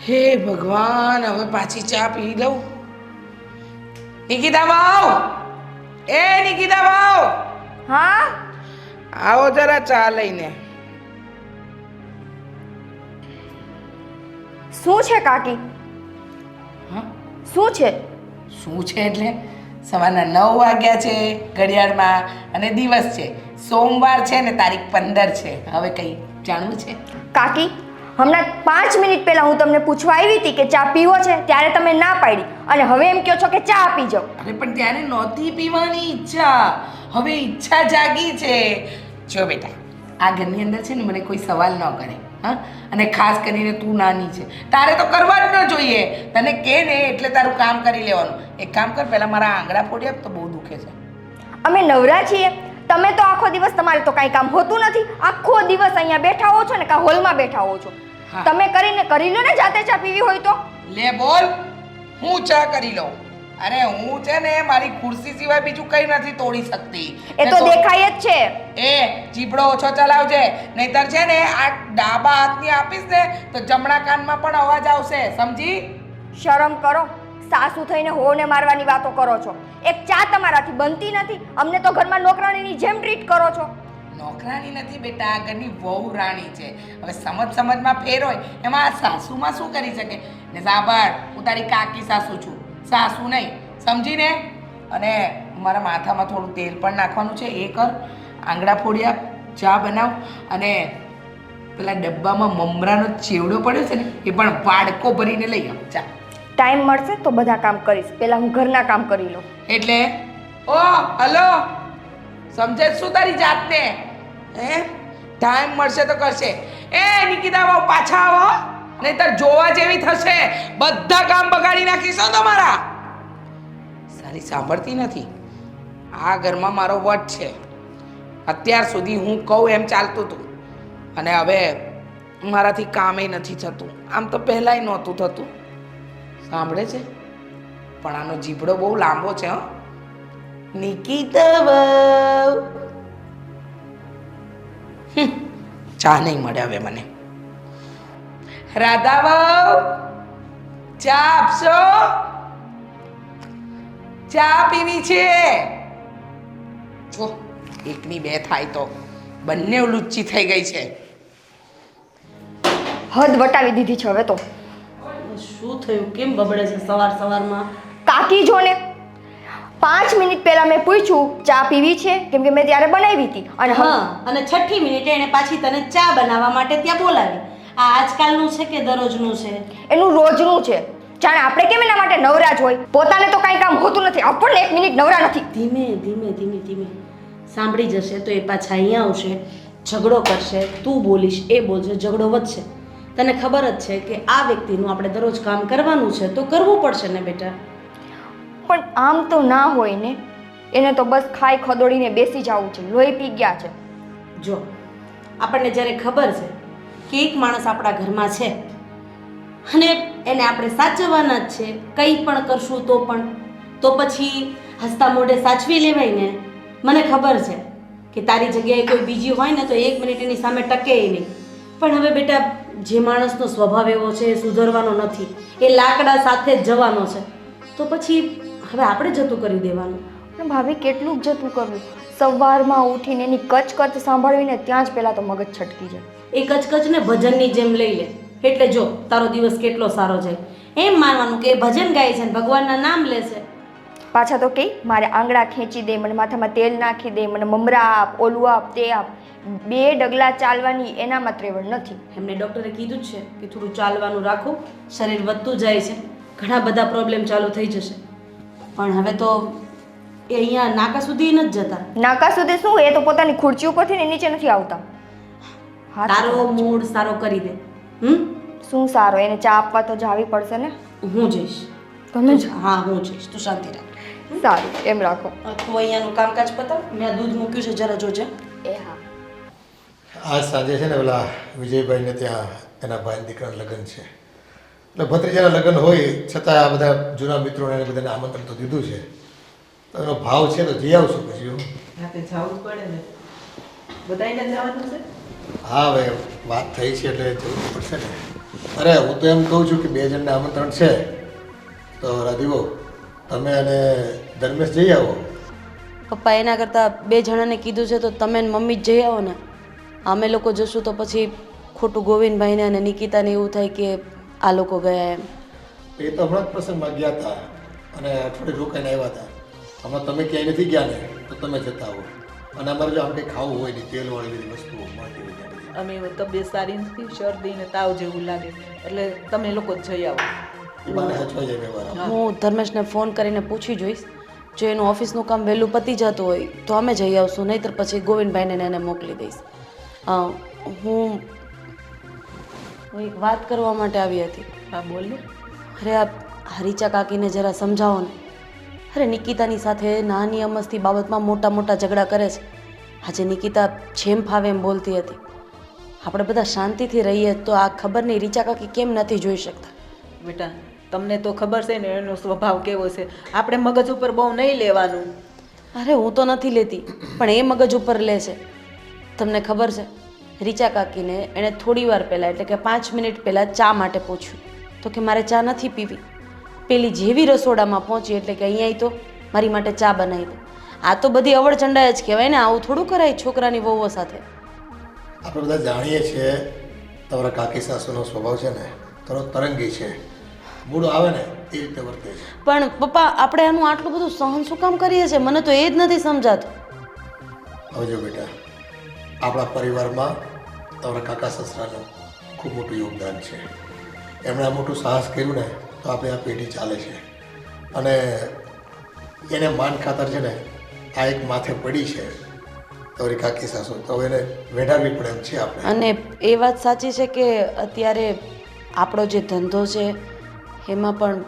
હે ભગવાન, હવે પાછી ચા પી લઉં. નિકિતા વાવ, એ નિકિતા વાવ, હા આવો જરા ચા લઈને. શું છે કાકી? હા, શું છે? શું છે એટલે સવારના 9 વાગ્યા છે ઘડિયાળમાં અને દિવસ છે સોમવાર છે ને તારીખ 15 છે. હવે કઈ જાણવું છે? કાકી, હમણાં 5 મિનિટ પહેલા હું તમને પૂછવા આવી હતી કે ચા પીવો છે, ત્યારે તમે ના પાડી અને હવે એમ કહો છો કે ચા પી જાઓ. અરે પણ ત્યારે નહોતી પીવાની ઈચ્છા, હવે ઈચ્છા જાગી છે. જો બેટા, આ ઘરની અંદર છે ને મને કોઈ સવાલ ન કરે, હા, અને ખાસ કરીને તું નાની છે, તારે તો કરવા જ ન જોઈએ. તને કે ને એટલે તારું કામ કરી લેવાનું. એક કામ કર, પહેલા મારા આંગળા ફોડી આપ, તો બહુ દુખે છે. અમે નવરા છીએ. તમે તો આખો દિવસ, તમારે તો કાંઈ કામ હોતું નથી. આખો દિવસ અહીંયા બેઠા હો છો ને કાં હોલમાં બેઠા હો છો. હા. તમે કરી લો ને, જાતે ચા પીવી હોય તો. લે બોલ, હું ચા કરી લઉં. અરે હું છે ને મારી ખુરશી સિવાય બીજું કઈ નથી તોડી શકતી. એ તો દેખાય જ છે. એ જીભડો ઓછો ચલાવજે, નહીતર છે ને આ ડાબા હાથની આપીશ ને તો જમણા કાનમાં પણ અવાજ આવશે, સમજી? શરમ કરો. સાસુ થઈને હોને મારવાની વાતો કરો છો. એક ચા તમારાથી બનતી નથી. અમને તો ઘરમાં નોકરાણીની જેમ ટ્રીટ કરો છો. નોકરાણી નથી બેટા, આ ઘરની વહુ રાણી છે. હવે સમજમાં ફેર હોય એમાં આ સાસુમાં શું કરી શકે? ને સાંભળ, હું તારી કાકી સાસુ છું, સાસુ નહીં, સમજીને? અને મારા માથામાં થોડું તેલ પણ નાખવાનું છે, એ કર. આંગળા ફોડી આપ, ચા બનાવ, અને પેલા ડબ્બામાં મમરાનો ચેવડો પડ્યો છે ને એ પણ વાડકો ભરીને લઈ આવ. ચા ટાઈમ મળશે તો બધા કામ કરીશ. પહેલા હું ઘરના કામ કરી લઉં. એટલે ઓ હલો, સમજે શું તારી જાતને? હે, ટાઈમ મળશે તો કરશે. એ નિકિતા બાબુ પાછા આવો, નહીતર જોવા જેવી થશે. બધા કામ બગાડી નાખીશો તમારા. સારી સાંભળતી નથી. આ ઘરમાં મારો વટ છે. અત્યાર સુધી હું કહું એમ ચાલતું હતું, અને હવે મારાથી કામે નથી થતું. આમ તો પહેલાંય નહોતું થતું. સાંભળે છે? પણ આનો જીભડો બહુ લાંબો છે. હો નિકિતા વાવ, ચા નહીં મળે હવે મને. રાધા વાવ, ચા આપશો? ચા પીવી છે. જો એકની બે થાય તો બંને લુચ્ચી થઈ ગઈ છે. હદ વટાવી દીધી છે હવે તો. શું થયું? કેમ બબડે છે સવારમાં? કાકી જો ને, 5 મિનિટ પહેલા મેં પૂછ્યું ચા પીવી છે, કેમ કે મેં ત્યારે બનાવી હતી. અને હા, અને 6ઠી મિનિટે એને પાછી તને ચા બનાવવા માટે ત્યાં બોલાવી. આ આજકાલનું છે કે દરરોજનું છે? એનું રોજનું છે. જાણે આપણે કેમ એના માટે નવરા જ હોય. પોતાને તો કાંઈ કામ હોતું નથી, આપણને 1 મિનિટ નવરા નથી. ધીમે સાંભળી જશે તો એ પાછા અહીંયા આવશે, ઝઘડો કરશે, તું બોલીશ, એ બોલશે, ઝઘડો વધશે. તને ખબર જ છે કે આ વ્યક્તિનું આપણે દરરોજ કામ કરવાનું છે તો કરવું પડશે ને બેટા. પણ આમ તો ના હોય ને. એને તો બસ ખાઈ ખદોડીને બેસી જવું છે. લોહી પી ગયા છે. જો આપણને જ્યારે ખબર છે કે એક માણસ આપણા ઘરમાં છે અને એને આપણે સાચવવાના જ છે, કંઈ પણ કરશું તો પછી હસતા મોઢે સાચવી લેવાય ને. મને ખબર છે કે તારી જગ્યાએ કોઈ બીજી હોય ને તો 1 મિનિટ એની સામે ટકે નહીં. પણ હવે બેટા, જે માણસનો સ્વભાવ એવો છે એ સુધરવાનો નથી, એ લાકડા સાથે જ જવાનો છે, તો પછી હવે આપણે જતું કરી દેવાનું. પણ ભાભી, કેટલું જ જતું કરવું? સવારમાં ઉઠીને એની કચકચ સાંભળવીને ત્યાં જ પહેલાં તો મગજ છટકી જાય. એ કચકચને ભજનની જેમ લઈ લે, એટલે જો તારો દિવસ કેટલો સારો જાય. એમ માનવાનું કે એ ભજન ગાય છે ને ભગવાનના નામ લે છે. પાછા તો કે મારે આંગળા ખેંચી દે, મને માથામાં તેલ નાખી દે, મને મમરા આપ, ઓલું આપ, તે આપ. 2 ડગલા ચાલવાની એનામાં ત્રેવડ નથી. એમને ડૉક્ટરે કીધું જ છે કે થોડું ચાલવાનું રાખો, શરીર વધતું જાય છે, ઘણા બધા પ્રોબ્લેમ ચાલુ થઈ જશે. પણ હવે તો એ અહીંયા નાકા સુધી નથી જતા. નાકા સુધી શું? એ તો પોતાની ખુરચી ઉપરથી ને નીચે નથી આવતા. તારો મૂડ સારો કરી દે. શું સારો? એને ચા આપવા તો જાવી પડશે ને. હું જઈશ. તમે જ? હા, હું જઈશ, તું શાંતિ રાખ. સારું, એમ રાખો. તું અહીંયાનું કામકાજ પતાવ, મેં દૂધ મૂક્યું છે, જરા જોજે. એ હા. આજ સાંજે છે ને પેલા વિજયભાઈને ત્યાં એના ભાઈ દીકરાના લગ્ન છે. એટલે ભત્રીજાના લગ્ન હોય છતાં આ બધા જૂના મિત્રોને એને બધાને આમંત્રણ તો દીધું છે. તો એનો ભાવ છે તો જઈ આવશું પછી. રાતે જવું પડે ને, બધાને જવાનું છે. હા, હવે વાત થઈ છે એટલે જવું પડશે ને. અરે હું તો એમ કહું છું કે 2 જણને આમંત્રણ છે તો રાધીવો તમે અને ધર્મેશ જઈ આવો. પપ્પા એના કરતાં 2 જણાને કીધું છે તો તમે ને મમ્મી જ જઈ આવો ને. અમે લોકો જશું તો પછી ખોટું ગોવિંદભાઈને અને નિકિતાને એવું થાય કે આ લોકો ગયા એમ. એ તો હમણાં જ પ્રસંગમાં ગયા હતા અને અઠવાડિયે રોકાઈને આવ્યા હતા. હમણાં તમે ક્યાંય નથી ગયા ને તો તમે જતા આવો. અને અમારે જો આમ કંઈ ખાવું હોય ને તેલવાળી બધી વસ્તુઓ મળતી હોય ત્યાં બધી. અમે તબિયત સારી નથી, શરદી ને તાવ જેવું લાગે એટલે તમે લોકો જ જઈ આવો. એ બાને હચવાઈ જાય વ્યવહાર. હું ધર્મેશને ફોન કરીને પૂછી જોઈશ. જો એનું ઓફિસનું કામ વહેલું પતી જતું હોય તો અમે જઈ આવશું, નહીંતર પછી ગોવિંદભાઈને ને એને મોકલી દઈશ. હું એક વાત કરવા માટે આવી હતી. હા બોલ ને. અરે આ હરીચા કાકીને જરા સમજાવો ને. અરે નિકિતાની સાથે નાની અમસ્તી બાબતમાં મોટા મોટા ઝઘડા કરે છે. આજે નિકિતા જેમ ફાવે એમ બોલતી હતી. આપણે બધા શાંતિથી રહીએ તો આ ખબર નહીં રીચા કાકી કેમ નથી જોઈ શકતા. બેટા તમને તો ખબર છે ને એનો સ્વભાવ કેવો છે. આપણે મગજ ઉપર બહુ નહીં લેવાનું. અરે હું તો નથી લેતી પણ એ મગજ ઉપર લે છે. તમને ખબર છે રીચા કાકીને એણે થોડી વાર પહેલાં એટલે કે 5 મિનિટ પહેલાં ચા માટે પૂછ્યું તો કે મારે ચા નથી પીવી. પેલી જેવી રસોડામાં પહોંચી એટલે કે અહીંયા તો મારી માટે ચા બનાવી દે. આ તો બધી અવળચંડા જ કહેવાય ને. આવું થોડું કરાય છોકરાની વહુઓ સાથે. આપણે બધા જાણીએ છીએ તમારા કાકી સાસુનો સ્વભાવ છે ને થોડો તરંગી છે. મૂડ આવે ને એ રીતે વર્તે છે. પણ પપ્પા આપણે આનું આટલું બધું સહન શું કામ કરીએ છીએ? મને તો એ જ નથી સમજાતું. હવે જો બેટા આપણા પરિવારમાં તમારા કાકા સસરાનું ખૂબ મોટું યોગદાન છે. એમણે આ મોટું સાહસ કર્યું ને તો આપણે આ પેઢી ચાલે છે. અને એને માન ખાતર છે ને આ એક માથે પડી છે તમારી કાકી સાસુ, તો એને વેઢાવવી પડે એમ છે આપણે. અને એ વાત સાચી છે કે અત્યારે આપણો જે ધંધો છે એમાં પણ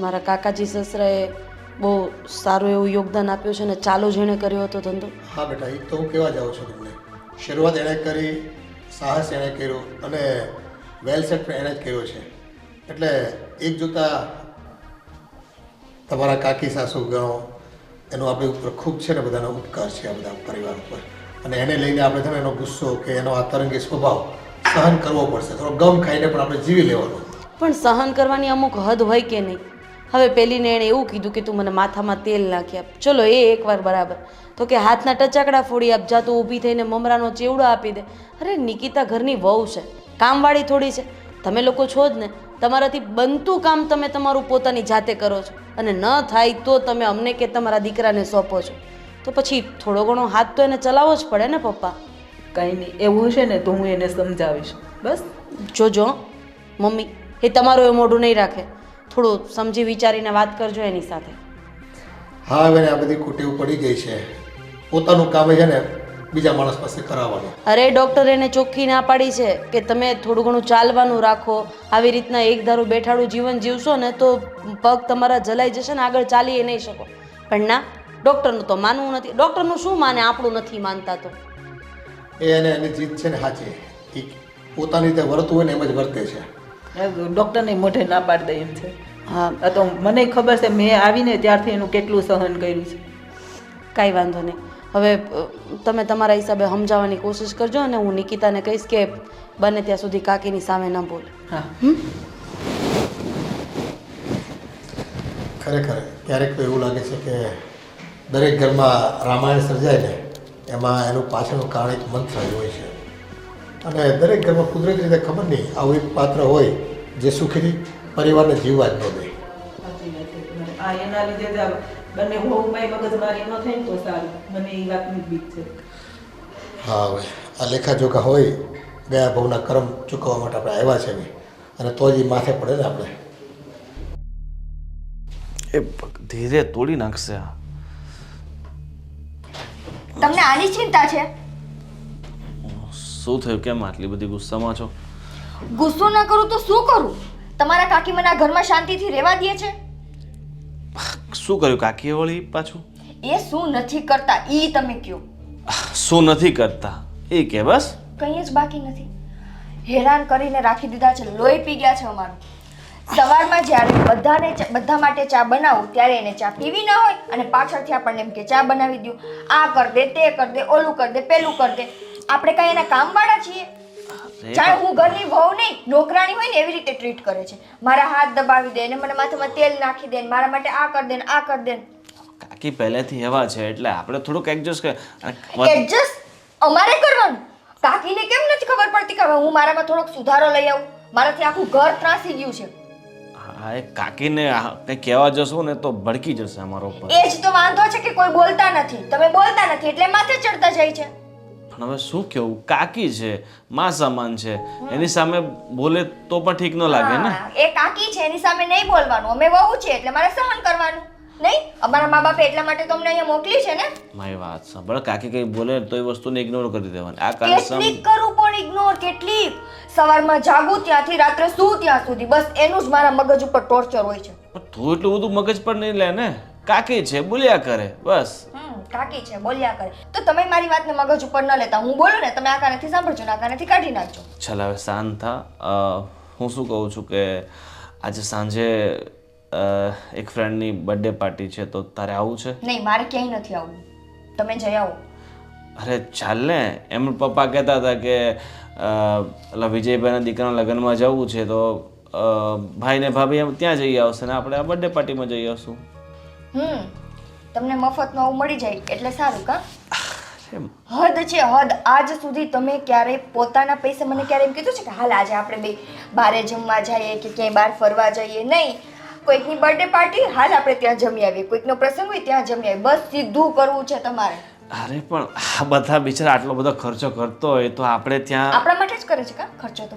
મારા કાકાજી સસરાએ બહુ સારું એવું યોગદાન આપ્યું છે ને ચાલુ જેણે કર્યો હતો ધંધો. હા બેટા એ તો હું કહેવા જાઉં છું તમને. શરૂઆત એણે કરી, સાહસ એણે કર્યું અને વેલસેટ પણ એણે જ કર્યો છે. એટલે એક જોતા તમારા કાકી સાસુ ગણો એનો આપણી ઉપર ખૂબ છે ને બધાનો ઉપકાર છે આ બધા પરિવાર ઉપર. અને એને લઈને આપણે છે ને એનો ગુસ્સો કે એનો આ તરંગી સ્વભાવ સહન કરવો પડશે. થોડો ગમ ખાઈને પણ આપણે જીવી લેવાનો. પણ સહન કરવાની અમુક હદ હોય કે નહીં? હવે પેલીને એણે એવું કીધું કે તું મને માથામાં તેલ નાખી આપ. ચલો એ એકવાર બરાબર. તો કે હાથના ટચાકડા ફોડી આપ, જા તું ઊભી થઈને મમરાનો ચેવડો આપી દે. અરે નિકિતા ઘરની વહુ છે, કામવાળી થોડી છે. તમે લોકો છો જ ને, તમારાથી બનતું કામ તમે તમારું પોતાની જાતે કરો છો અને ન થાય તો તમે અમને કે તમારા દીકરાને સોંપો છો. તો પછી થોડો ઘણો હાથ તો એને ચલાવવો જ પડે ને પપ્પા. કંઈ નહીં, એવું હશે ને તો હું એને સમજાવીશ. બસ જોજો મમ્મી, એ તમારું એ મોઢું નહીં રાખે. થોડું સમજી વિચારીને વાત કરજો એની સાથે. હા હવે આ બધી કુટેવ પડી ગઈ છે. પોતાનું કામ છે ને બીજા માણસ પાસે કરાવવાનું. અરે ડૉક્ટર એને ચોખ્ખી ના પાડી છે કે તમે થોડું ઘણું ચાલવાનું રાખો. આવી રીતના એક ધારું બેઠાડું જીવન જીવશો ને તો પગ તમારા જલાઈ જશે ને આગળ ચાલી એ નહીં શકો. પણ ના, ડૉક્ટરનું તો માનવું નથી. ડૉક્ટરનું શું માને, આપણું નથી માનતા તો. એની જીત છે ને સાચી. એ પોતાની રીતે વર્તવું હોય ને એમ જ વર્તે છે. ડૉક્ટરને મોઢે ના પાડી દે એમ છે. હા, આ તો મને ખબર છે, મેં આવીને ત્યારથી એનું કેટલું સહન કર્યું છે. કાંઈ વાંધો નહીં. હવે તમે તમારા હિસાબે સમજાવવાની કોશિશ કરજો અને હું નિકિતાને કહીશ કે બને ત્યાં સુધી કાકીની સામે ન બોલે. હા ખરેખર ક્યારેક તો એવું લાગે છે કે દરેક ઘરમાં રામાયણ સર્જાય ને એમાં એનું પાછળનું કારણ એક મંત્ર જ હોય છે. અને દરેક ઘરમાં કુદરતી રીતે ખબર નહીં આવું એક પાત્ર હોય જે સુખી પરિવારને જીવવા જ ન દે. સાચી વાત છે. આ એના લીધે જ આ બંને હોમમાં મગજમારી ન થાય ને તો સારું. મને એ વાતની જ બીક છે. હા હવે આ લેખાજોખા હોય ગયા ભવના કર્મ ચૂકવવા માટે આપણે આવ્યા છે બી અને તો જ એ માથે પડે ને આપણે. એ ધીરે તોડી નાખશે આ. તમને આની ચિંતા છે? શું થયું? કેમ આટલી બધી ગુસ્સામાં છો? ગુસ્સો ના કરું તો શું કરું? તમારા કાકી મને આ ઘરમાં શાંતિથી રહેવા દે છે? શું કર્યું કાકીએ વળી પાછું? એ શું નથી કરતા ઈ તમે કયો. શું નથી કરતા એ કે બસ. કંઈ જ બાકી નથી. હેરાન કરીને રાખી દીધા છે, લોહી પી ગયા છે અમારું. સવારમાં જ્યારે બધા માટે ચા બનાવું ત્યારે એને ચા પીવી ના હોય અને પાછળથી આપણને એમ કે ચા બનાવી દો, આ કર દે, તે કર દે, ઓલું કર દે, પેલું કર દે. આપણે કાંઈ એના કામવાળા છીએ? જાણે હું ઘરની વહુ નહીં નોકરાણી હોય ને એવી રીતે ટ્રીટ કરે છે. મારા હાથ દબાવી દે ને મને માથામાં તેલ નાખી દે ને મારા માટે આ કર દે ને આ કર દે. કાકી પહેલેથી એવા છે એટલે આપણે થોડુંક એડજસ્ટ કર એડજસ્ટ અમારે કરવાનું. કાકીને કેમ નથી ખબર પડતી કે હવે હું મારામાં થોડોક સુધારો લઈ આવું? મારાથી આખું ઘર ત્રાસી ગયું છે. હા એ કાકીને કંઈ કહેવા જશો ને તો ભડકી જશે અમારા ઉપર. એ જ તો વાંધો છે કે કોઈ બોલતા નથી. તમે બોલતા નથી એટલે માથે ચડતા જાય છે. પણ હવે શું કેવું, કાકી છે, માં સમાન છે, એની સામે બોલે તો પણ ઠીક ન લાગે ને. હા, એ કાકી છે એની સામે નહીં બોલવાનું. અમે વહુ છે એટલે મારે સહન કરવાનું. નહીં અમારા મા બાપે એટલા માટે તમને અહીંયા મોકલી છે ને. મારી વાત સાંભળ, કાકી કઈ બોલે તો એ વસ્તુને ઇગ્નોર કરી દેવાની. આ કારણે કેટલીક કરું પણ ઇગ્નોર કેટલીક. સવારમાં જાગું ત્યાંથી રાત્રે સૂ ત્યાં સુધી બસ એનું જ મારા મગજ ઉપર ટોર્ચર હોય છે. તું એટલું બધું મગજ પર નહીં લે ને. કાકી છે બોલ્યા કરે બસ. કાકી છે બોલ્યા કરે તો તમે મારી વાતને મગજ ઉપર ન લેતા. હું બોલું ને તમે આ કાનેથી સાંભળજો ને આ કાનેથી કાઢી નાખજો. ચાલ હવે શાંત થા. હું શું કહું છું કે આજે સાંજે એક ફ્રેન્ડની બર્થડે પાર્ટી છે તો તારે આવું છે? નહીં મારે ક્યાંય નથી આવવું. તમે જઈ આવો. અરે ચાલ ને, એમ પપ્પા કહેતા હતા કે પેલા વિજયભાઈના દીકરાના લગ્નમાં જવું છે તો ભાઈ ને ભાભી એમ ત્યાં જઈ આવશે ને આપણે આ બર્થડે પાર્ટીમાં જઈ આવશું. તમને મફતમાં આવું મળી જાય એટલે સારું કા? હદ છે હદ. આજ સુધી તમે ક્યારે પોતાના પૈસે મને ક્યારે એમ કીધું છે કે હાલ આજે આપણે બે બારે જમવા જઈએ કે ક્યાંય બહાર ફરવા જઈએ? નહીં. કોઈકની બર્થડે પાર્ટી હાલ આપણે ત્યાં જમી આવીએ, કોઈકનો પ્રસંગ હોય ત્યાં જમી આવીએ. બસ સીધું કરવું છે તમારે. અરે પણ આ બધા બિચારા આટલો બધો ખર્ચો કરતો હોય તો આપણે ત્યાં આપણા માટે જ કરે છે કા ખર્ચો? તો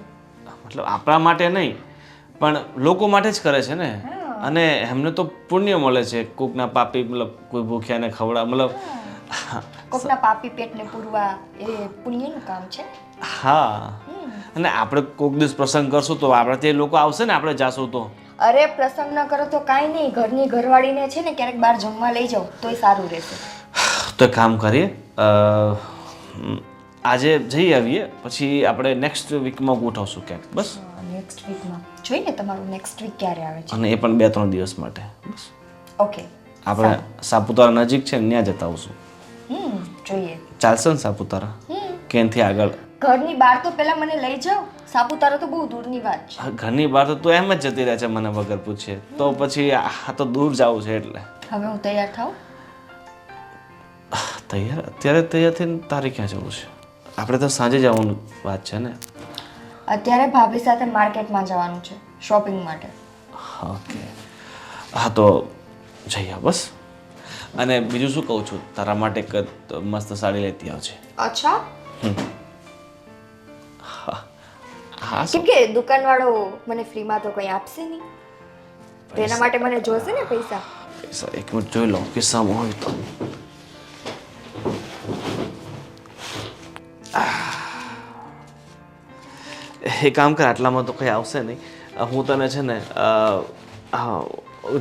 મતલબ આપણા માટે નહીં પણ લોકો માટે જ કરે છે ને. અને એમને તો પુણ્ય મળે છે. કોકના પાપી મતલબ કોઈ ભૂખ્યાને ખવડા મતલબ કોકના પાપી પેટને પૂરવા એ પુણ્યનું કામ છે. હા અને આપણે કોક દિવસ પ્રસંગ કરશું તો આપણે તે લોકો આવશે ને આપણે જાશું તો. અરે પ્રસંગ ન કરો તો કાંઈ નહીં. ઘરની ઘરવાળીને છે ને ક્યારેક બહાર જમવા લઈ જાઓ તોય સારું રહેશે. તો એક કામ કરીએ, આજે જઈ આવીએ પછી આપણે નેક્સ્ટ વીકમાં ગોઠવશું ક્યાંક. બસ નેક્સ્ટ વીકમાં જોઈએ તમારું નેક્સ્ટ વીક ક્યારે આવે છે? અને એ પણ 2-3 દિવસ માટે. બસ ઓકે આપણે સાપુતારા નજીક છે ને ત્યાં જતા આવશું. જોઈએ. ચાલશે ને સાપુતારા કે એનાથી આગળ? ઘરની બહાર તો પહેલા મને લઈ જાઓ. સાપુતારા તો બહુ દૂરની વાત છે. ઘરની બહાર તો તું એમ જ જતી રહે છે મને વગર પૂછે. તો પછી આ તો દૂર જવું છે એટલે. હવે હું તૈયાર થાઉં? તૈયાર અત્યારે તૈયાર થઈને તારે ક્યાં જવું છે? આપણે તો સાંજે જવાનું વાત છે ને. અત્યારે ભાભી સાથે માર્કેટમાં જવાનું છે શોપિંગ માટે. ઓકે હા તો જઈ આવ બસ. અને બીજું શું કહું છું, તારા માટે એક મસ્ત સાડી લેતી આવજે. અચ્છા? હા કેમ કે દુકાનવાળો મને ફ્રીમાં તો કંઈ આપશે નહીં. તો એના માટે મને જોશે ને પૈસા. પૈસા એક મિનિટ જોઈ લઉં કિસ્સામાં હોય તો. એ કામ કર, આટલામાં તો કંઈ આવશે નહીં. હું તને છે ને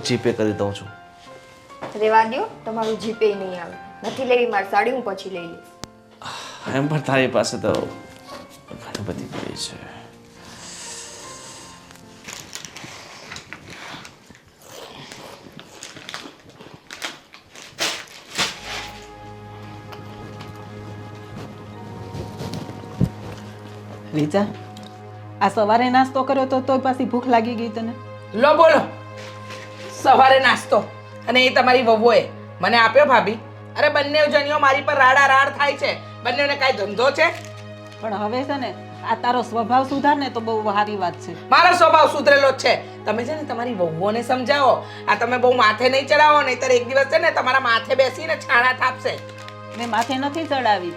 જીપે કરી દઉં છું. રેવા દો, તમારું જીપે નહીં આવે. નથી લેવી મારી સાડી, હું પછી લઈ લઈશ. એમ પણ તારી પાસે તો ઘણી બધી પડી છે. રીચા, આ સવારે નાસ્તો કર્યો તો તોય પાછી ભૂખ લાગી ગઈ તને? લો બોલો, સવારે નાસ્તો અને એ તમારી વહુએ મને આપ્યો ભાભી. અરે બંને જણીઓ મારી પર રાડા રાડ થાય છે. બંનેને કાંઈ ધંધો છે? પણ હવે છે ને આ તારો સ્વભાવ સુધાર ને તો બહુ સારી વાત છે. મારો સ્વભાવ સુધરેલો જ છે. તમે છે ને તમારી વહુઓને સમજાવો. આ તમે બહુ માથે નહીં ચડાવો, નહીંતર એક દિવસ છે ને તમારા માથે બેસીને છાણા થાપશે. મેં માથે નથી ચડાવી.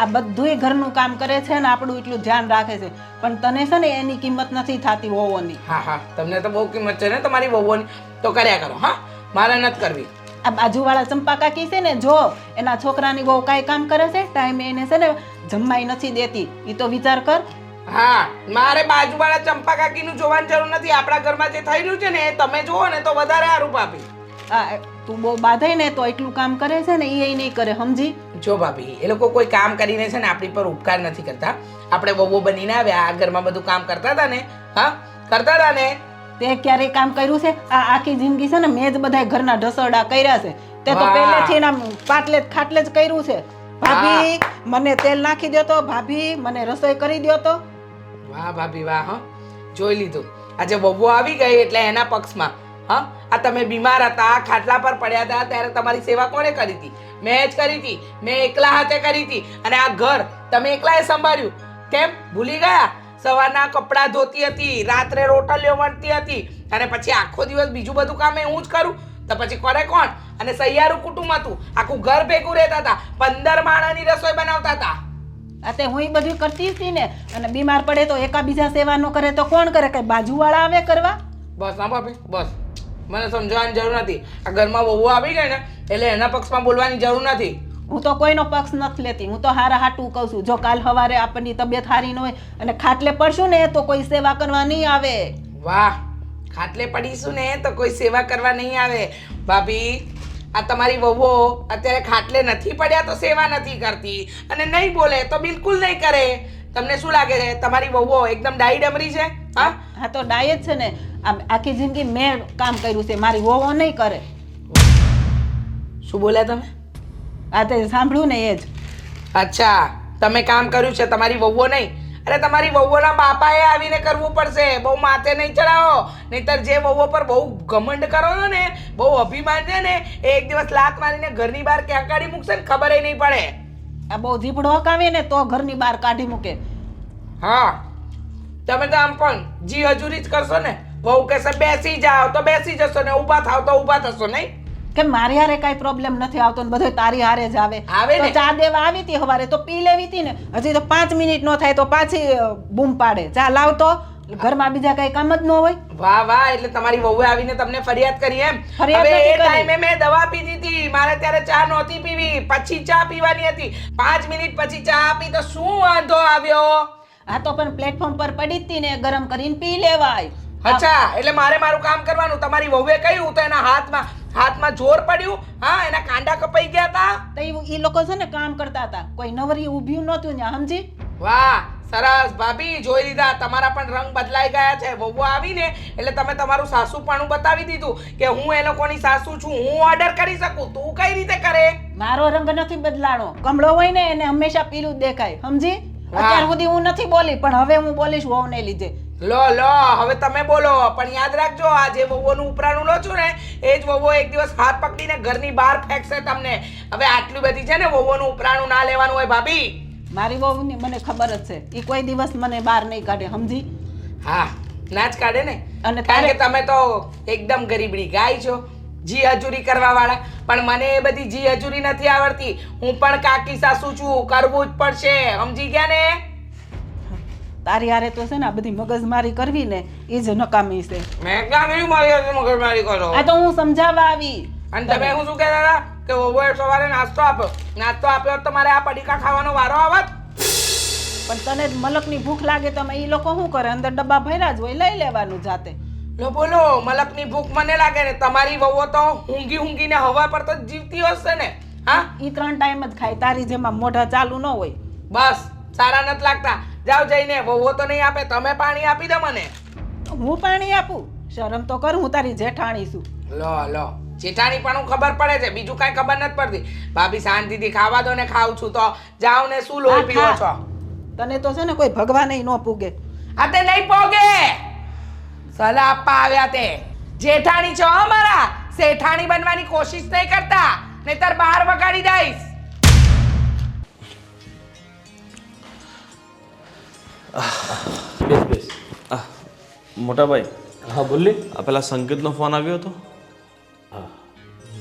આ બધુંય ઘરનું કામ કરે છે ને આપણું એટલું ધ્યાન રાખે છે, પણ તને છે ને એની કિંમત નથી થતી વહુઓની. હા હા, તમને તો બહુ કિંમત છે ને તમારી વહુઓની. તો કર્યા કરો. હા, મારે નથી કરવી. આ બાજુવાળા ચંપા કાકી છે ને, જો એના છોકરાની બહુ કાંઈ કામ કરે છે ટાઈમે એને છે ને જમવાય નથી દેતી. એ તો વિચાર કર. હા, મારે બાજુવાળા ચંપા કાકીનું જોવાની જરૂર નથી. આપણા ઘરમાં જે થઈ રહ્યું છે ને એ તમે જુઓ ને તો વધારે સારું ભાભી. આ તું બહુ બાંધાય ને તો એટલું કામ કરે છે ને એ નહીં કરે, સમજી? જો ભાભી, એ લોકો કોઈ કામ કરીને છે ને આપણી પર ઉપકાર નથી કરતા. આપણે વહુઓ બનીને આવ્યા, આ ઘરમાં બધું કામ કરતા હતા ને. હા, કરતા હતા ને. તે ક્યારેય કામ કર્યું છે? આ આખી જિંદગી છે ને મેં જ બધા ઘરના ઢસરડા કર્યા છે. તે તો પહેલેથી એના પાટલે જ ખાટલે જ કર્યું છે. ભાભી મને તેલ નાખી દો તો, ભાભી મને રસોઈ કરી દો તો. વાહ ભાભી વાહ, હા જોઈ લીધું. આજે બબુ આવી ગઈ એટલે એના પક્ષમાં. હા, આ તમે બીમાર હતા, ખાટલા પર પડ્યા હતા, ત્યારે તમારી સેવા કોણે કરી હતી? મેં જ કરી હતી. મેં એકલા હાથે કરી હતી. અને આ ઘર તમે એકલાએ સંભાળ્યું. કેમ ભૂલી ગયા? સવારના કપડાં ધોતી હતી, રાત્રે રોટલીઓ વણતી હતી, અને પછી આખો દિવસ બીજું બધું કામ હું જ કરું તો પછી કરે કોણ? અને સહિયારું કુટુંબ હતું, આખું ઘર ભેગું રહેતા હતા, 15 માણસની રસોઈ બનાવતા હતા. તે હું એ બધું કરતી હતી ને. અને બીમાર પડે તો એકાબીજા સેવા ન કરે તો કોણ કરે? કઈ બાજુવાળા આવે કરવા? બસ હા ભાભી બસ, મને સમજાવવાની જરૂર નથી. આ ઘરમાં વહુ આવી ગઈ ને એટલે એના પક્ષમાં બોલવાની જરૂર નથી. હું તો કોઈનો પક્ષ નથી લેતી. હું તો હારા હાટું કહું છું. જો કાલ સવારે આપણની તબિયત સારી ન હોય અને ખાટલે પડશું ને તો કોઈ સેવા કરવા નહીં આવે. વાહ, ખાટલે પડીશું ને તો કોઈ સેવા કરવા નહીં આવે. ભાભી, આ તમારી વહુઓ અત્યારે ખાટલે નથી પડ્યા તો સેવા નથી કરતી, અને નહીં બોલે તો બિલકુલ નહીં કરે. તમને શું લાગે છે તમારી વહુઓ એકદમ ડાઈ ડમરી છે? હા હા, તો ડાય જ છે ને. આખી જિંદગી મેં કામ કર્યું છે, મારી વહુઓ નહીં કરે. શું બોલ્યા તમે? આ તે સાંભળ્યું ને એ જ. અચ્છા, તમે કામ કર્યું છે, તમારી વહુઓ નહીં. અરે તમારી વહુઓના બાપાએ આવીને કરવું પડશે. બહુ માથે નહીં ચડાવો, નહીતર જે વહુઓ પર બહુ ઘમંડ કરો છો ને, બહુ અભિમાન છે ને, એ એક દિવસ લાત મારીને ઘરની બહાર ક્યાં કાઢી મૂકશે ને ખબર નહીં પડે. આ બહુ જીભડો હકાવે ને તો ઘરની બહાર કાઢી મૂકે. હા, તમે તો આમ પણ જી હજુરી જ કરશો ને. વહુ કહેશે બેસી જાઓ તો બેસી જશો ને, ઊભા થાવ તો ઊભા થશો નહીં. કે મારી હારે કઈ પ્રોબ્લેમ નથી આવતો ને બધો તારી હારે જ આવે. આવે ને. તો ચા દેવા આવી હતી સવારે તો પી લેવી હતી ને. હજી તો 5 મિનિટ નો થાય તો પાછી બૂમ પાડે, ચા લાવ તો. ઘરમાં બીજા કઈ કામ જ ન હોય. વાહ વાહ, એટલે તમારી વહુએ આવીને તમને ફરિયાદ કરી એમ? ફરિયાદ હવે નથી એ કરી. ટાઈમે મેં દવા પીધી હતી, મારે ત્યારે ચા નહોતી પીવી, પછી ચા પીવાની હતી. 5 મિનિટ પછી ચા આપી તો શું વાંધો આવ્યો? આ તો પણ પ્લેટફોર્મ પર પડી જ હતી ને, ગરમ કરીને પી લેવાય. અચ્છા, એટલે મારે મારું કામ કરવાનું. તમારી વહુએ કહ્યું તો એના હાથમાં જોર પડ્યું. હા, એના કાંડા કપાઈ ગયા હતા. તો ઈ લોકો છે ને કામ કરતા હતા, કોઈ નવરી ઊભ્યું નહોતું ને, સમજી? વાહ સરસ ભાભી, જોઈ લીધા. તમારા પણ રંગ બદલાઈ ગયા છે. વહુ આવીને એટલે તમે તમારું સાસુપણું બતાવી દીધું કે હું એ લોકોની સાસુ છું, હું ઓર્ડર કરી શકું. તું કઈ રીતે કરે? મારો રંગ નથી બદલાણો. કમળો હોય ને એને હંમેશા પીળું જ દેખાય, સમજી? વાહ. અત્યાર સુધી હું નથી બોલી, પણ હવે હું બોલીશ વહુને લીધે. લો હવે તમે બોલો. પણ યાદ રાખજો, આ જે વહુઓનું ઉપરાણું લો છો ને, એ જ વહુઓ એક દિવસ હાથ પકડીને ઘરની બહાર ફેંકશે તમને. હવે આટલી બધી છે ને વહુઓનું ઉપરાણું ના લેવાનું હોય ભાભી. મારી વહુની મને ખબર જ છે, એ કોઈ દિવસ મને બહાર નહીં કાઢે, સમજી? હા, ના જ કાઢે ને. અને કારણ કે તમે તો એકદમ ગરીબડી ગાય છો, જી હજુરી કરવા વાળા. પણ મને એ બધી જી હજુરી નથી આવડતી. હું પણ કાકી સાસુ છું, કરવું જ પડશે. સમજી ગયા ને? તારી હારે તો છે ને આ બધી મગજમારી કરવી ને એ જ નકામી છે. મેં ક્યાં કર્યું મારી હાથે મગજમારી કરો? આ તો હું સમજાવવા આવી. અને તમે હું શું કહેતા હતા કે વહુએ સવારે નાસ્તો આપ્યો. નાસ્તો આપ્યો તો તમારે આ પડીકા ખાવાનો વારો આવત. પણ તને મલકની ભૂખ લાગે તો એ લોકો શું કરે? અંદર ડબ્બા ભર્યા જ હોય, લઈ લેવાનું જાતે. લો બોલો, મલકની ભૂખ મને લાગે ને. તમારી વહુઓ તો ઊંઘીને હવા પર તો જીવતી હશે ને. હા, એ 3 ટાઈમ જ ખાય, તારી જેમાં મોઢા ચાલુ ન હોય. બસ સારા નથી લાગતા. જાઓ જઈને. વહુઓ તો નહીં આપે, તમે પાણી આપી દો મને. હું પાણી આપું? શરમ તો કર, હું તારી જેઠાણી છું. લો જેઠાણી પણ હું ખબર પડે છે, બીજું કાંઈ ખબર નથી પડતી. ભાભી શાંતિથી ખાવા દો ને. ખાઉં છું તો જાઓ ને. શું લોહી પીવો છો? તને તો છે ને કોઈ ભગવાન ન પૂગે. આ તે નહીં પોગે. સલાહ આપવા આવ્યા તે. જેઠાણી છો અમારા, શેઠાણી બનવાની કોશિશ નહીં કરતા, નહીતર બહાર વગાડી દઈશ. બેસ મોટા ભાઈ, હા બોલ ને. આ પેલા સંકેતનો ફોન આવ્યો હતો? હા,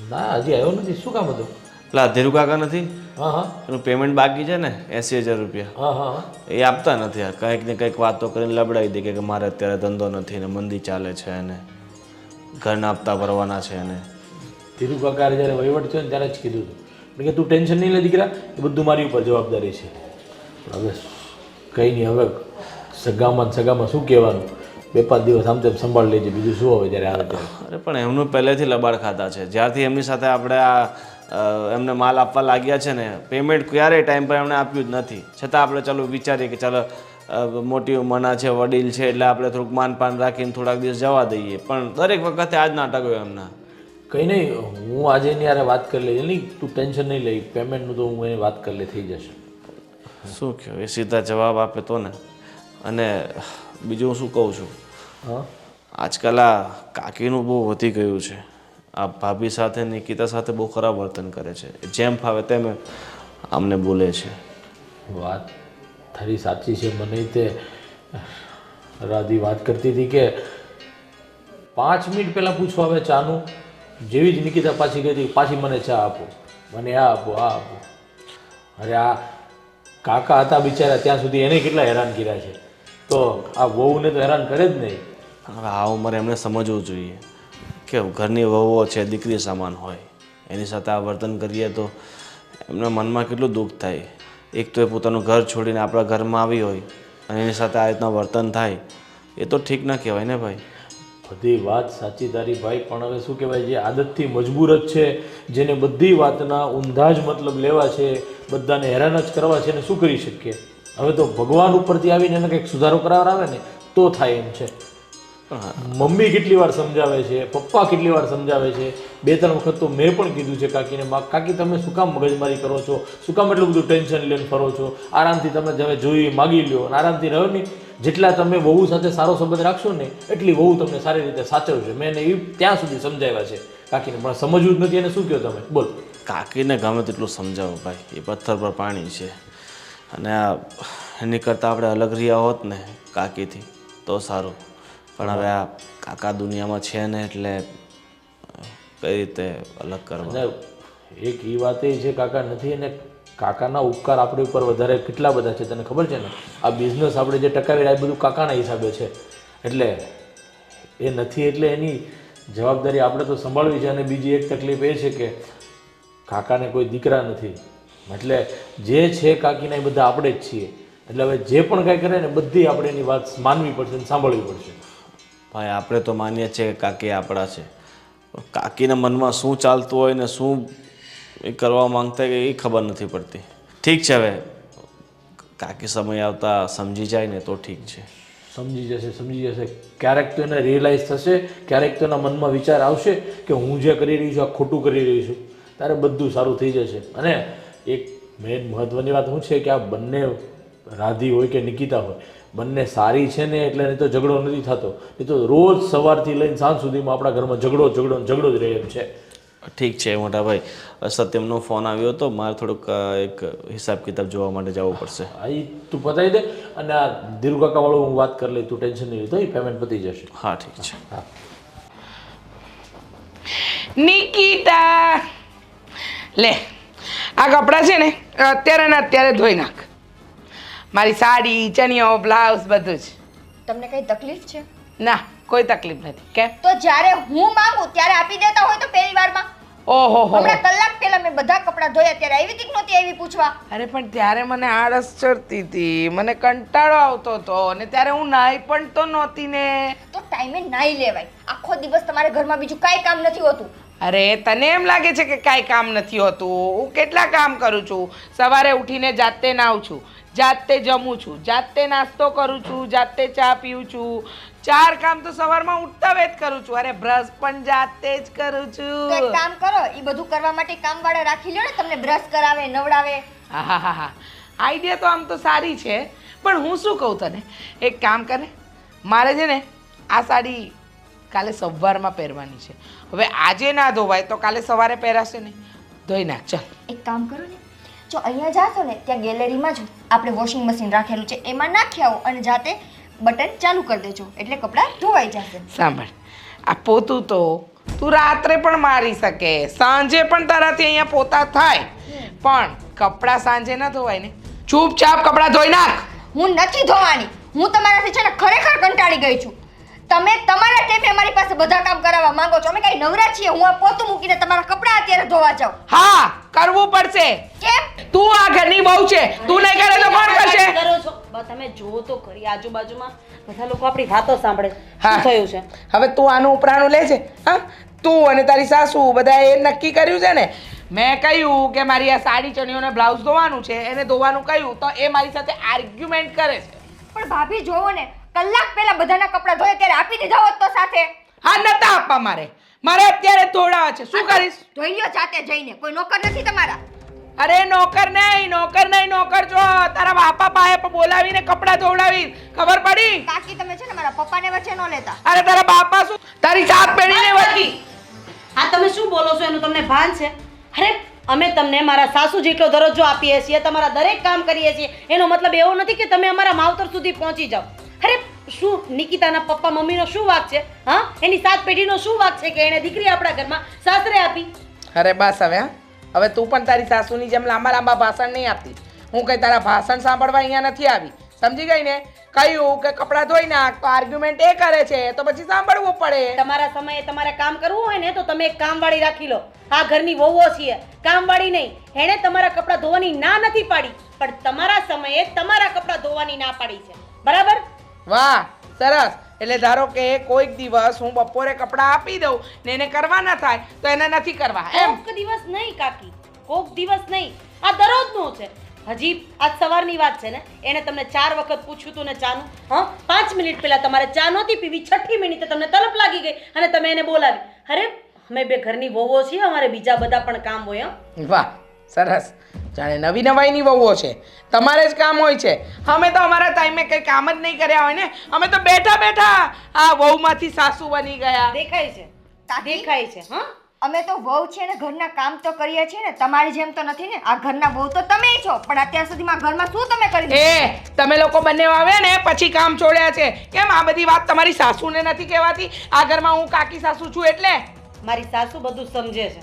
ના હજી આવ્યો નથી. શું કામ હતું? પેલા ધીરુ કાકા નથી, હા હા એનું પેમેન્ટ બાકી છે ને 80,000 રૂપિયા, હા હા હા. એ આપતા નથી. યાર કંઈક ને કંઈક વાતો કરીને લબડાવી દે કે મારે અત્યારે ધંધો નથી ને મંદી ચાલે છે અને ઘરના હપ્તા ભરવાના છે અને ધીરુ કાકાએ જ્યારે વહીવટ થયો ને ત્યારે જ કીધું હતું કે તું ટેન્શન નહીં લે દીકરા, એ બધું મારી ઉપર જવાબદારી છે. પણ હવે કંઈ નહીં, હવે સગામાં શું કહેવાનું? 2-5 દિવસ આમ તેમ સંભાળ લેજે, બીજું શું હવે જ્યારે આવે ત્યારે. અરે પણ એમનું પહેલેથી લબાડ ખાતા છે. જ્યારથી એમની સાથે આપણે એમને માલ આપવા લાગ્યા છે ને, પેમેન્ટ ક્યારેય ટાઈમ પર એમણે આપ્યું જ નથી. છતાં આપણે ચાલો વિચારીએ કે ચાલો મોટી ઉંમરના છે, વડીલ છે, એટલે આપણે થોડુંક માનપાન રાખીને થોડાક દિવસ જવા દઈએ. પણ દરેક વખતે આ જ નાટક હોય એમના. કંઈ નહીં, હું આજે એની યારે વાત કરી લઈએ. નહીં, તું ટેન્શન નહીં લઈ. પેમેન્ટનું તો હું એની વાત કરી લે, થઈ જશે. શું કહ્યું? એ સીધા જવાબ આપે તો ને. અને બીજું હું શું કહું છું, હા આજકાલ આ કાકીનું બહુ વધી ગયું છે. આ ભાભી સાથે નિકિતા સાથે બહુ ખરાબ વર્તન કરે છે. જેમ ફાવે તેમ અમને બોલે છે. વાત તારી સાચી છે. મને તે રાધી વાત કરતી હતી કે 5 મિનિટ પહેલાં પૂછવા આવે ચાનું, જેવી જ નિકિતા પાછી ગઈ હતી પાછી મને ચા આપો, મને આ આપો, આ આપો. અરે આ કાકા હતા બિચારા ત્યાં સુધી એને કેટલા હેરાન કર્યા છે, તો આ વહુને તો હેરાન કરે જ નહીં. હવે આ ઉંમરે એમને સમજવું જોઈએ કે ઘરની વહુઓ છે, દીકરી સમાન હોય. એની સાથે આ વર્તન કરીએ તો એમના મનમાં કેટલું દુઃખ થાય. એક તો એ પોતાનું ઘર છોડીને આપણા ઘરમાં આવી હોય અને એની સાથે આ રીતના વર્તન થાય, એ તો ઠીક ન કહેવાય ને ભાઈ. બધી વાત સાચી તારી ભાઈ, પણ હવે શું કહેવાય, જે આદતથી મજબૂર જ છે, જેને બધી વાતના ઊંધા જ મતલબ લેવા છે, બધાને હેરાન જ કરવા છે, ને શું કરી શકીએ. હવે તો ભગવાન ઉપરથી આવીને એને કંઈક સુધારો કરાવડાવે ને તો થાય એમ છે. મમ્મી કેટલી વાર સમજાવે છે, પપ્પા કેટલી વાર સમજાવે છે, 2-3 વખત તો મેં પણ કીધું છે કાકીને, કાકી તમે શું કામ મગજમારી કરો છો, શું કામ એટલું બધું ટેન્શન લઈને ફરો છો, આરામથી તમે તમે જોઈ માગી લ્યો અને આરામથી રહો નહીં. જેટલા તમે વહુ સાથે સારો સંબંધ રાખશો ને એટલી વહુ તમને સારી રીતે સાચવશે. મેં એને ત્યાં સુધી સમજાવ્યા છે કાકીને, પણ સમજવું જ નથી. એને શું કહો તમે બોલ. કાકીને ગમે તેટલું સમજાવો ભાઈ, એ પથ્થર પર પાણી છે. અને આ એની કરતાં આપણે અલગ રહ્યા હોત ને કાકીથી તો સારું, પણ હવે આ કાકા દુનિયામાં છે ને એટલે કઈ રીતે અલગ કરવા. અને એક એ વાત એ છે કાકા નથી, અને કાકાના ઉપકાર આપણી ઉપર વધારે કેટલા બધા છે તને ખબર છે ને. આ બિઝનેસ આપણે જે ટકાવી રહ્યા એ બધું કાકાના હિસાબે છે, એટલે એ નથી એટલે એની જવાબદારી આપણે તો સંભાળવી છે. અને બીજી એક તકલીફ એ છે કે કાકાને કોઈ દીકરા નથી, એટલે જે છે કાકીના એ બધા આપણે જ છીએ. એટલે હવે જે પણ કાંઈ કરે ને બધી આપણે એની વાત માનવી પડશે અને સાંભળવી પડશે. ભાઈ આપણે તો માનીએ છીએ કે કાકી આપણા છે, પણ કાકીના મનમાં શું ચાલતું હોય ને શું એ કરવા માંગતા હોય એ ખબર નથી પડતી. ઠીક છે, હવે કાકી સમય આવતા સમજી જાય ને તો ઠીક છે. સમજી જશે. ક્યારેક તો એને રિયલાઇઝ થશે, ક્યારેક તો એના મનમાં વિચાર આવશે કે હું જે કરી રહી છું આ ખોટું કરી રહી છું, ત્યારે બધું સારું થઈ જશે. અને એક મેઇન મહત્ત્વની વાત શું છે કે આ બંને રાધી હોય કે નિકિતા હોય, બંને સારી છે ને એટલે નહીં તો ઝઘડો નથી થતો. એ તો રોજ સવારથી લઈને સાંજ સુધીમાં આપણા ઘરમાં ઝઘડો જ રહે એમ છે. ઠીક છે મોટા ભાઈ, સત્યમનો ફોન આવ્યો હતો, મારે થોડુંક એક હિસાબ કિતાબ જોવા માટે જવું પડશે. હા એ તું પતાવી દે, અને આ ધીરુ કાકાવાળું હું વાત કરી લઈ, તું ટેન્શન નહીં લીધો, એ પેમેન્ટ પતી જશે. હા ઠીક છે. હા નિકિતા લે, આ કપડાં છે ને અત્યારે ને અત્યારે ધોઈ નાખ. મારી સાડી, ચણિયો, બ્લાઉઝ બધું જ. તમને કઈ તકલીફ છે? ના, કોઈ તકલીફ નથી. કેમ? તો જ્યારે હું માંગુ ત્યારે આપી દેતા હોય તો પહેલી વારમાં. ઓહો હો. હમણાં કલાક પહેલા મેં બધા કપડાં ધોયા, ત્યારે આવી હતી કે નહોતી આવી પૂછવા? અરે પણ ત્યારે મને આળસ ચડતી હતી, મને કંટાળો આવતો હતો, અને ત્યારે હું નાઈ પણ તો નહોતી ને. તો ટાઈમે નાઈ લેવાય. આખો દિવસ તમારે ઘરમાં બીજું કાંઈ કામ નથી હોતું. અરે તને એમ લાગે છે કે કાંઈ કામ નથી હોતું? હું કેટલા કામ કરું છું. સવારે ઉઠીને જાતે નાહું છું, જાતે જમું છું, જાતે નાસ્તો કરું છું, જાતે ચા પીઉં છું. 4 કામ તો સવારમાં ઉઠતા વેત કરું છું. અરે બ્રશ પણ જાતે જ કરું તો છું. એક કામ કરો, એ બધું કરવા માટે કામવાળા રાખી લ્યો ને, તમને બ્રશ કરાવે, નવડાવે. હા, આઈડિયા તો આમ તો સારી છે, પણ હું શું કહું તને, એક કામ કરે, મારે છે ને આ સાડી કાલે સવારમાં પહેરવાની છે. હવે આજે ના ધોવાય તો કાલે સવારે પહેરાશે ને. ધોઈ નાખ ચાલ. એક કામ કરો ને, જો અહીંયા જાશો ને ત્યાં ગેલેરીમાં જ આપણે વોશિંગ મશીન રાખેલું છે, એમાં નાખી આવો અને જાતે બટન ચાલુ કરી દેજો, એટલે કપડાં ધોવાઈ જશે. સાંભળ, આ પોતું તો તું રાત્રે પણ મારી શકે, સાંજે પણ તારાથી અહીંયા પોતા થાય, પણ કપડાં સાંજે ના ધોવાય ને. ચૂપચાપ કપડાં ધોઈ નાખ. હું નથી ધોવાની. હું તમારાથી છે ને ખરેખર કંટાળી ગઈ છું. તમે તમારા ટેપે અમારી પાસે બધા કામ કરાવવા માંગો છો. અમે કઈ નવરા છીએ? હું આ પોતું મૂકીને તમારા કપડાં અત્યારે ધોવા જાઉં? હા, કરવું પડશે. કેમ? તું આ ઘરની બહુ છે, તું નહીં કરે તો કોણ કરશે? કરો છો તમે જો તો ખરી, આજુબાજુમાં બધા લોકો આપણી વાતો સાંભળે. હા. શું થયું છે? હવે તું આનું ઉપરાણું લે છે. હા, તું અને તારી સાસુ બધા એ નક્કી કર્યું છે ને. મેં કહ્યું કે મારી આ સાડી, ચણિયોને બ્લાઉઝ ધોવાનું છે, એને ધોવાનું કહ્યું તો એ મારી સાથે આર્ગ્યુમેન્ટ કરે છે. પણ ભાભી જોવો ને, કલાક પહેલા બધાના કપડાં ધોયા ત્યારે આપી દીધા હોત તો સાથે. હા, નતા આપવા મારે અત્યારે ધોડાવા છે. શું કરીશ? ધોઈ લ્યો જાતે જઈને, કોઈ નોકર નથી તમારા. અરે નોકર નહીં, નોકર છો. તારા બાપા પાસે બોલાવીને કપડાં ધોવડાવી, ખબર પડી? કાકી તમે છે ને મારા પપ્પાને વચ્ચે ન લેતા. અરે તારા બાપા શું તારી સાત પેઢીને વચ્ચે. આ તમે શું બોલો છો એનું તમને ભાન છે? અરે અમે તમને મારા સાસુ જેટલો દરજ્જો આપીએ છીએ, તમારા દરેક કામ કરીએ છીએ, એનો મતલબ એવો નથી કે તમે અમારા માવતર સુધી પહોંચી જાઓ. અરે શું નિકિતાના પપ્પા મમ્મીનો શું વાંક છે? હા, એની સાત પેઢીનો શું વાંક છે કે એને દીકરી આપણા ઘરમાં સાસરે આપી? અરે બસ હવે હા. હવે તું પણ તારી સાસુની જેમ લાંબા ભાષણ નહીં આપતી. હું કઈ તારા ભાષણ સાંભળવા અહીંયા નથી આવી, સમજી ગઈ ને? કહ્યું કે કપડાં ધોઈ નાખ તો આર્ગ્યુમેન્ટ એ કરે છે, તો પછી સાંભળવું પડે. તમારા સમયે તમારે કામ કરવું હોય ને તો તમે એક કામવાળી રાખી લો. આ ઘરની વહુઓ છીએ, કામવાળી નહીં. એણે તમારા કપડાં ધોવાની ના નથી પાડી, પણ તમારા સમયે તમારા કપડાં ધોવાની ના પાડી છે, બરાબર? વાહ, સરસ. એટલે ધારો કે કોઈક દિવસ હું બપોરે કપડાં આપી દઉં ને એને કરવા ના થાય તો એને નથી કરવા એમ? કોક દિવસ નહીં કાકી, કોક દિવસ નહીં, આ દરરોજનું છે. હજી આજ સવારની વાત છે ને, એને તમને 4 વખત પૂછ્યું તું ને ચાનું. હા, 5 મિનિટ પહેલા તમારે ચા નહોતી પીવી, 6ઠી મિનિટે તમને તલપ લાગી ગઈ અને તમે એને બોલાવી. અરે અમે બે ઘરની વહુઓ છીએ, અમારે બીજા બધા પણ કામ હોય. વાહ, સરસ. જાણે નવી નવાઈની વહુઓ છે, તમારે જ કામ હોય છે. અમે તો અમારા ટાઈમે કંઈ કામ જ નહીં કર્યા હોય ને, અમે તો બેઠા બેઠા આ વહુમાંથી સાસુ બની ગયા. દેખાય છે, કાકી? દેખાય છે. હા, અમે તો વહુ છે ને ઘરના કામ તો કરીએ છીએ ને, તમારી જેમ તો નથી ને. આ ઘરના વહુ તો તમે છો, પણ અત્યાર સુધીમાં ઘરમાં શું તમે કરી દીધું? તમે લોકો બંને આવે ને પછી કામ છોડ્યા છે. કેમ આ બધી વાત તમારી સાસુને નથી કહેવાતી? આ ઘરમાં હું કાકી સાસુ છું એટલે. મારી સાસુ બધું સમજે છે.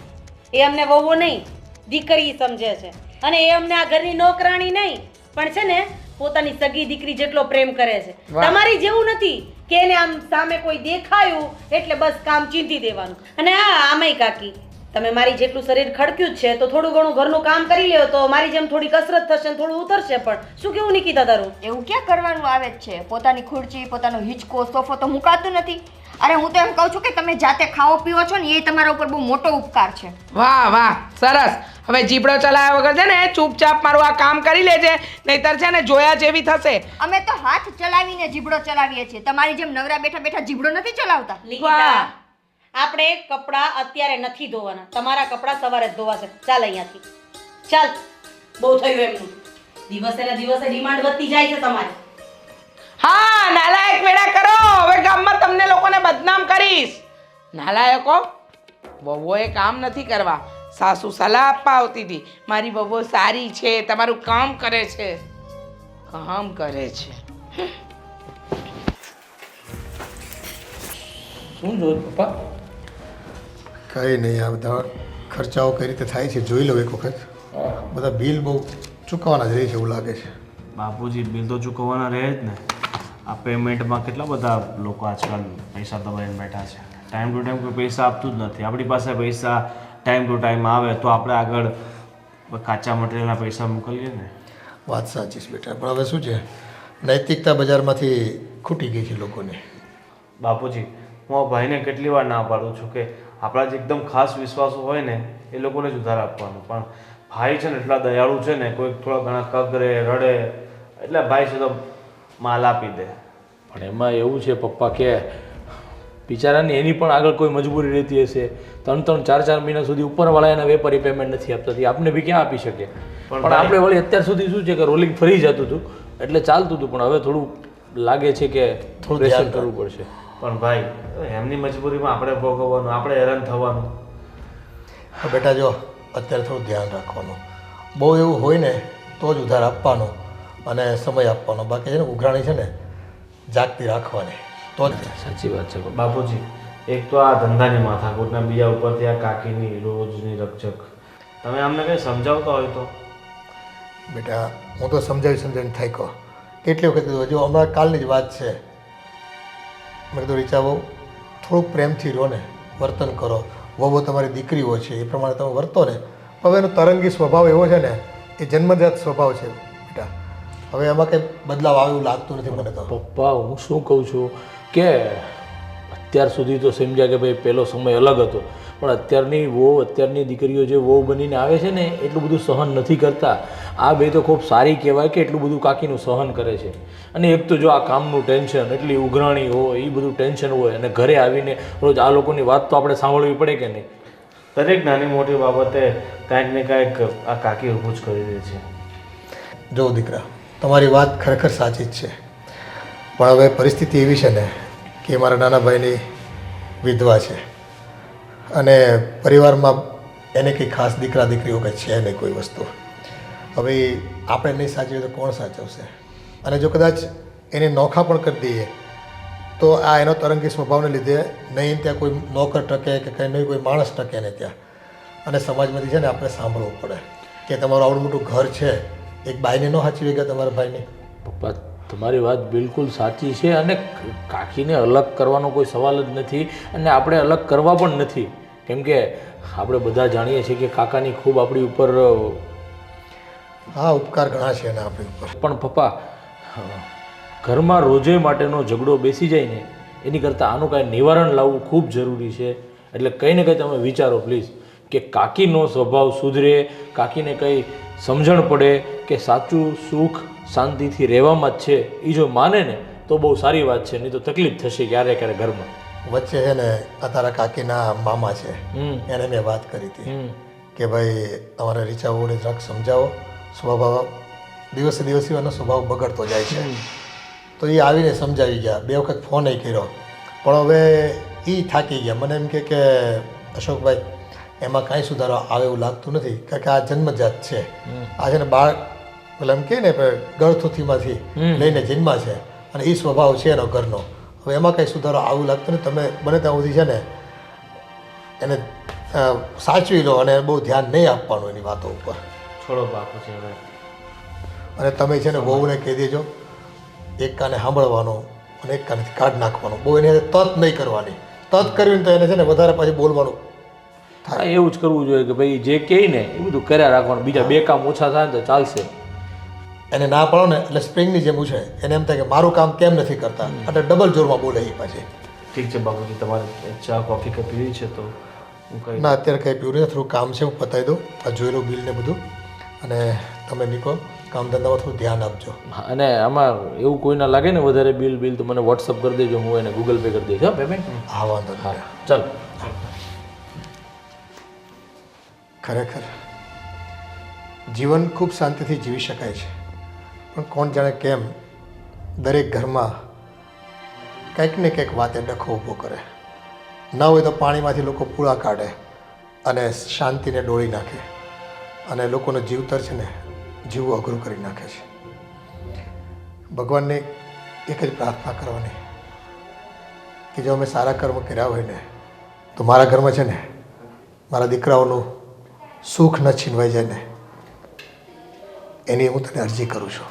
એ અમને વહુઓ નહીં, દીકરી સમજે છે. અને એ અમને આ ઘરની નોકરાણી નહીં, પણ છે ને પોતાની સગી દીકરી જેટલો પ્રેમ કરે છે. વાહ. તમારી જેવું નથી કે એને આમ સામે કોઈ દેખાયું એટલે બસ કામ ચીંધી દેવાનું. અને હા, આમેય કાકી, તમે મારી જેટલું શરીર ખડક્યું જ છે તો થોડું ઘણું ઘરનું કામ કરી લ્યો તો મારી જેમ થોડી કસરત થશે ને થોડું ઉતરશે. પણ શું કેવું નિકિતા તારું? એવું ક્યાં કરવાનું આવે જ છે? પોતાની ખુરચી, પોતાનો હિંચકો, સોફો તો મુકાતું નથી. અરે હું તો એમ કહું છું કે તમે જાતે ખાઓ પીવો છો ને, એ તમારા ઉપર બહુ મોટો ઉપકાર છે. વાહ વાહ, સરસ. હવે જીબડો ચલાવ્યા વગર છે ને ચૂપચાપ મારું આ કામ કરી લેજે, નહીતર છે ને જોયા જેવી થશે. અમે તો હાથ ચલાવીને જીબડો ચલાવીએ છીએ, તમારી જેમ નવરા બેઠા બેઠા જીબડો નથી ચલાવતા. નિકિતા, આપણે કપડાં અત્યારે નથી ધોવાના, તમારા કપડાં સવારે જ ધોવાશે. ચાલ અહીંયાથી, ચાલ. બહુ થયું એમનું. દિવસે ને દિવસે ડિમાન્ડ વધતી જાય છે તમારી. હા, નાલાયક વેડા કરો. હવે ગામમાં તમને લોકોને બદનામ કરીશ. નાલાયકો, વહુઓએ કામ નથી કરવા, સાસુ સલાહ આપવા આવતી હતી. મારી વહુઓ સારી છે, તમારું કામ કરે છે. કામ કરે છે. શું જોયું પપ્પા? કંઈ નહીં, આ બધા ખર્ચાઓ કઈ રીતે થાય છે જોઈ લો એક વખત. બધા બિલ બહુ ચૂકવવાના જ રહે છે એવું લાગે છે. બાપુજી, બિલ તો ચૂકવવાના રહે જ ને. આ પેમેન્ટમાં કેટલા બધા લોકો આજકાલ પૈસા દબાઈને બેઠા છે. ટાઈમ ટુ ટાઈમ કોઈ પૈસા આપતું જ નથી. આપણી પાસે પૈસા ટાઈમ ટુ ટાઈમ આવે તો આપણે આગળ કાચા મટીરિયલના પૈસા મોકલીએ ને. વાત સાચી છે બેટા, પણ હવે શું છે, નૈતિકતા બજારમાંથી ખૂટી ગઈ છે લોકોને. બાપુજી, હું આ ભાઈને કેટલી વાર ના પાડું છું કે આપણા જે એકદમ ખાસ વિશ્વાસો હોય ને એ લોકોને જ ઉધાર આપવાનું. પણ ભાઈ છે ને એટલા દયાળુ છે ને, કોઈક થોડા ઘણા કગરે રડે એટલે ભાઈ છે તો માલ આપી દે. પણ એમાં એવું છે પપ્પા કે બિચારાની એની પણ આગળ કોઈ મજબૂરી રહેતી હશે. 3-4 મહિના સુધી ઉપરવાળા એના વેપારી પેમેન્ટ નથી આપતા, આપણે બી ક્યાં આપી શકીએ? પણ આપણે વળી અત્યાર સુધી શું છે કે રોલિંગ ફરી જતું હતું એટલે ચાલતું હતું, પણ હવે થોડું લાગે છે કે થોડું પ્રેશર કરવું પડશે. પણ ભાઈ, એમની મજબૂરીમાં આપણે ભોગવવાનું, આપણે હેરાન થવાનું. બેટા જો, અત્યારે થોડું ધ્યાન રાખવાનું. બહુ એવું હોય ને તો જ ઉધાર આપવાનો અને સમય આપવાનો. બાકી છે ને ઉઘરાણી છે ને જાગતી રાખવાની તો જ. સાચી વાત છે બાપુજી, એક તો આ ધંધાની માથાકૂટ ને બીજા ઉપરથી આ કાકીની રોજની રકઝક. તમે અમને કંઈ સમજાવતા હોય તો. બેટા હું તો સમજાવીને થાક્યો. કેટલી વખત કીધું, જો હમણાં કાલની જ વાત છે. મેં કીધું રીચા બહુ થોડુંક પ્રેમથી રહો ને, વર્તન કરો. વહુ તમારી દીકરીઓ છે એ પ્રમાણે તમે વર્તો ને. હવે એનો તરંગી સ્વભાવ એવો છે ને, એ જન્મજાત સ્વભાવ છે બેટા. હવે એમાં કંઈ બદલાવ આવે એવું લાગતું નથી મને તો. પપ્પા, હું શું કહું છું કે અત્યાર સુધી તો સમજ્યા કે ભાઈ પહેલો સમય અલગ હતો, પણ અત્યારની વહુ, અત્યારની દીકરીઓ જે વહુ બનીને આવે છે ને એટલું બધું સહન નથી કરતા. આ બે તો ખૂબ સારી કહેવાય કે એટલું બધું કાકીનું સહન કરે છે. અને એક તો જો આ કામનું ટેન્શન, એટલી ઉઘરાણી હોય, એ બધું ટેન્શન હોય, અને ઘરે આવીને રોજ આ લોકોની વાત તો આપણે સાંભળવી પડે કે નહીં? દરેક નાની મોટી બાબતે કાંઈક ને કાંઈક આ કાકી ઊભું જ કરી દે છે. જો દીકરા, તમારી વાત ખરેખર સાચી જ છે, પણ હવે પરિસ્થિતિ એવી છે ને કે મારા નાના ભાઈની વિધવા છે અને પરિવારમાં એને કંઈ ખાસ દીકરા દીકરીઓ કંઈ છે નહીં કોઈ વસ્તુ. હવે આપણે નહીં સાચવીએ તો કોણ સાચવશે? અને જો કદાચ એને નોખા પણ કરી દઈએ તો આ એનો તરંગી સ્વભાવને લીધે નહીં ત્યાં કોઈ નોકર ટકે કે કંઈ નહીં કોઈ માણસ ટકે ને ત્યાં. અને સમાજમાંથી છે ને આપણે સાંભળવું પડે કે તમારું આવડું મોટું ઘર છે, એક બાઈને ન સાચવી ગયા તમારા ભાઈને. પપ્પા તમારી વાત બિલકુલ સાચી છે અને કાકીને અલગ કરવાનો કોઈ સવાલ જ નથી અને આપણે અલગ કરવા પણ નથી, કેમ કે આપણે બધા જાણીએ છીએ કે કાકાની ખૂબ આપણી ઉપર હા ઉપકાર ઘણા છે એના આપણી ઉપર. પણ પપ્પા ઘરમાં રોજે માટેનો ઝઘડો બેસી જાય ને એની કરતાં આનું કાંઈ નિવારણ લાવવું ખૂબ જરૂરી છે. એટલે કંઈ ને કંઈ તમે વિચારો પ્લીઝ કે કાકીનો સ્વભાવ સુધરે, કાકીને કંઈ સમજણ પડે કે સાચું સુખ શાંતિથી રહેવામાં જ છે, એ જો માને ને તો બહુ સારી વાત છે, નહીં તો તકલીફ થશે ક્યારે ક્યારે ઘરમાં. વચ્ચે છે ને આ તારા કાકીના મામા છે, એને મેં વાત કરી હતી કે ભાઈ તમારે રીચાઓને જરાક સમજાવો, સ્વભાવ દિવસે દિવસે એનો સ્વભાવ બગડતો જાય છે. તો એ આવીને સમજાવી ગયા, 2 વખત ફોન એ કર્યો, પણ હવે એ થાકી ગયા. મને એમ કે અશોકભાઈ એમાં કાંઈ સુધારો આવે એવું લાગતું નથી, કારણ કે આ જન્મજાત છે. આ છે ને બાળ પેલા એમ કહે ને ગળથુથીમાંથી લઈને જન્મા છે અને એ સ્વભાવ છે એનો ઘરનો. હવે એમાં કંઈ સુધારો આવું લાગતું નથી. તમે બને ત્યાં સુધી છે ને એને સાચવી લો અને બહુ ધ્યાન નહીં આપવાનું એની વાતો ઉપર. છોડો બાપુજી હવે. અને તમે છે ને વહુને કહી દેજો એક કાને સાંભળવાનું અને એક કાનેથી કાઢ નાખવાનું. બહુ એને તત નહીં કરવાની. તત કરવી તો એને છે ને વધારે પાછી બોલવાનું હા એવું જ કરવું જોઈએ કે ભાઈ જે કહે ને એ બધું કર્યા રાખવાનું, બીજા 2 કામ ઓછા થાય ને તો ચાલશે. એને ના પાડો ને એટલે સ્પ્રિંગની જેમ છે, એને એમ થાય કે મારું કામ કેમ નથી કરતા, એટલે ડબલ જોરમાં બોલે એ પાછી. ઠીક છે બાપુજી, તમારે ચા કોફી કે પીવી છે તો હું કંઈ ના અત્યારે કંઈ પીવું નથી, થોડું કામ છે હું પતાવી દઉં, આ જોઈ લઉં બિલ ને બધું, અને તમે નીકળો કામ ધંધામાં થોડું ધ્યાન આપજો. હા, અને આમાં એવું કોઈ ના લાગે ને વધારે બિલ તો મને વોટ્સઅપ કરી દેજો, હું એને ગૂગલ પે કરી દઈશ. હા પેમેન્ટ. હા વાંધો હા નહીં. ચાલો. ખરેખર જીવન ખૂબ શાંતિથી જીવી શકાય છે, પણ કોણ જાણે કેમ દરેક ઘરમાં કંઈક ને કંઈક વાતે ડખો ઊભો કરે. ન હોય તો પાણીમાંથી લોકો પૂળા કાઢે અને શાંતિને ડોળી નાખે અને લોકોનો જીવતર છે ને જીવવું અઘરું કરી નાખે છે. ભગવાનને એક જ પ્રાર્થના કરવાની કે જો અમે સારા કર્મ કર્યા હોય ને તો મારા ઘરમાં છે ને મારા દીકરાઓનું સુખ ન છીનવાઈ જાય ને એની હું તને અરજી કરું છું.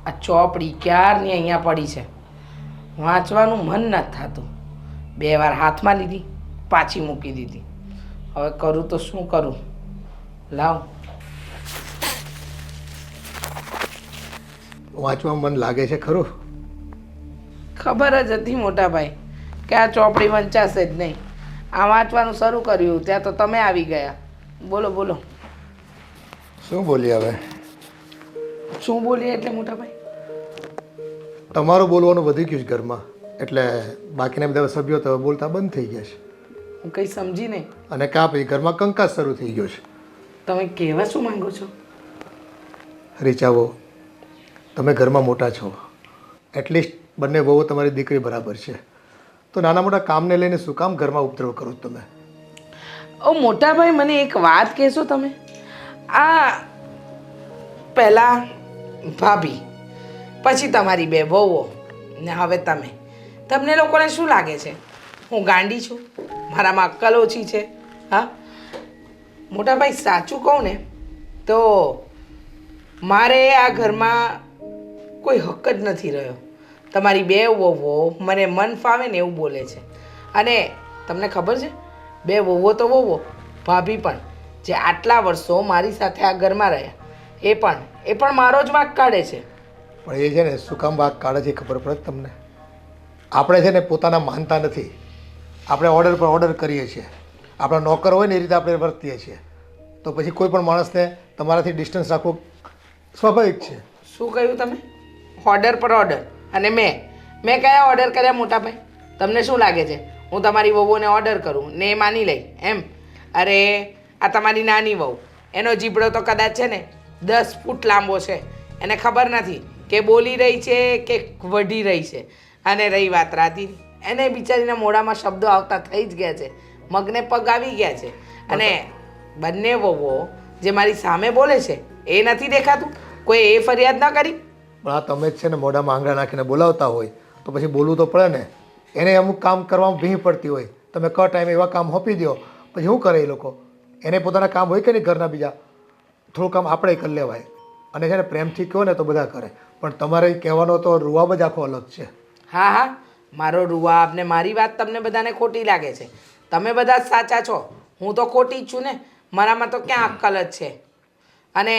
આ ચોપડી ક્યારની અહીંયા પડી છે, વાંચવાનું મન નથી થતું. 2 વાર હાથમાં લીધી, પાછી મૂકી દીધી. હવે કરું તો શું કરું? લાવ. વાંચવામાં મન લાગે છે ખરું? ખબર જ હતી મોટા ભાઈ કે આ ચોપડી વંચાશે જ નહીં. આ વાંચવાનું શરૂ કર્યું ત્યાં તો તમે આવી ગયા. બોલો બોલો. શું બોલી હવે? શું બોલીએ એટલે મોટા ભાઈ? તમારું બોલવાનું વધી ગયું છે ઘરમાં, એટલે બાકીના બધા સભ્યો તો બોલતા બંધ થઈ ગયા છે. હું કંઈ સમજી નહીં. અને કાં પછી ઘરમાં કંકાસ શરૂ થઈ ગયો છે. તમે કહેવા શું માંગો છો? રીચાવો, તમે ઘરમાં મોટા છો, એટલીસ્ટ બંને વહુ તમારી દીકરી બરાબર છે, તો નાના મોટા કામને લઈને શું કામ ઘરમાં ઉપદ્રવ કરો છો તમે? ઓ મોટા ભાઈ, મને એક વાત કહેશો તમે? આ પહેલાં ભાભી, પછી તમારી 2 વહુઓ ને હવે તમે. તમને લોકોને શું લાગે છે હું ગાંડી છું? મારામાં અક્કલ ઓછી છે? હા મોટા ભાઈ, સાચું કહું ને તો મારે આ ઘરમાં કોઈ હક જ નથી રહ્યો. તમારી 2 વહુઓ મને મન ફાવે ને એવું બોલે છે. અને તમને ખબર છે, 2 વહુઓ તો વહુઓ, ભાભી પણ જે આટલા વર્ષો મારી સાથે આ ઘરમાં રહ્યા એ પણ મારો જ વાંક કાઢે છે. પણ એ છે ને શું કામ વાંક કાઢે છે ખબર પડે તમને? આપણે છે ને પોતાના માનતા નથી, આપણે ઓર્ડર પર ઓર્ડર કરીએ છીએ. આપણા નોકર હોય ને એ રીતે આપણે વર્તીએ છીએ, તો પછી કોઈ પણ માણસને તમારાથી ડિસ્ટન્સ રાખવું સ્વાભાવિક છે. શું કહ્યું તમે? ઓર્ડર પર ઓર્ડર. અને મેં કયા ઓર્ડર કર્યા મોટાભાઈ? તમને શું લાગે છે હું તમારી વહુઓને ઓર્ડર કરું ને એ માની લઈ એમ? અરે આ તમારી નાની વહુ, એનો જીબડો તો કદાચ છે ને 10 ફૂટ લાંબો છે. એને ખબર નથી કે બોલી રહી છે કે વઢી રહી છે. અને રહી વાત રાતીની, એને બિચારીના મોઢામાં શબ્દો આવતા થઈ જ ગયા છે, મગને પગ આવી ગયા છે. અને બંને વહુઓ જે મારી સામે બોલે છે એ નથી દેખાતું? કોઈ એ ફરિયાદ ન કરી? પણ આ તમે જ છે ને મોઢામાં આંગળા નાખીને બોલાવતા હોય તો પછી બોલવું તો પડે ને. એને અમુક કામ કરવામાં ભીહ પડતી હોય, તમે ક ટાઈમે એવા કામ સોંપી દો, પછી શું કરે એ લોકો? એને પોતાના કામ હોય કે નહીં ઘરના બીજા? થોડું કામ આપણે કરી લેવાય. અને છે ને પ્રેમથી કહો ને તો બધા કરે, પણ તમારે કહેવાનો તો રૂવાબ જ આખો અલગ છે. હા હા, મારો રૂવાબ ને મારી વાત તમને બધાને ખોટી લાગે છે. તમે બધા જ સાચા છો, હું તો ખોટી જ છું ને. મારામાં તો ક્યાં અક્કલ જ છે. અને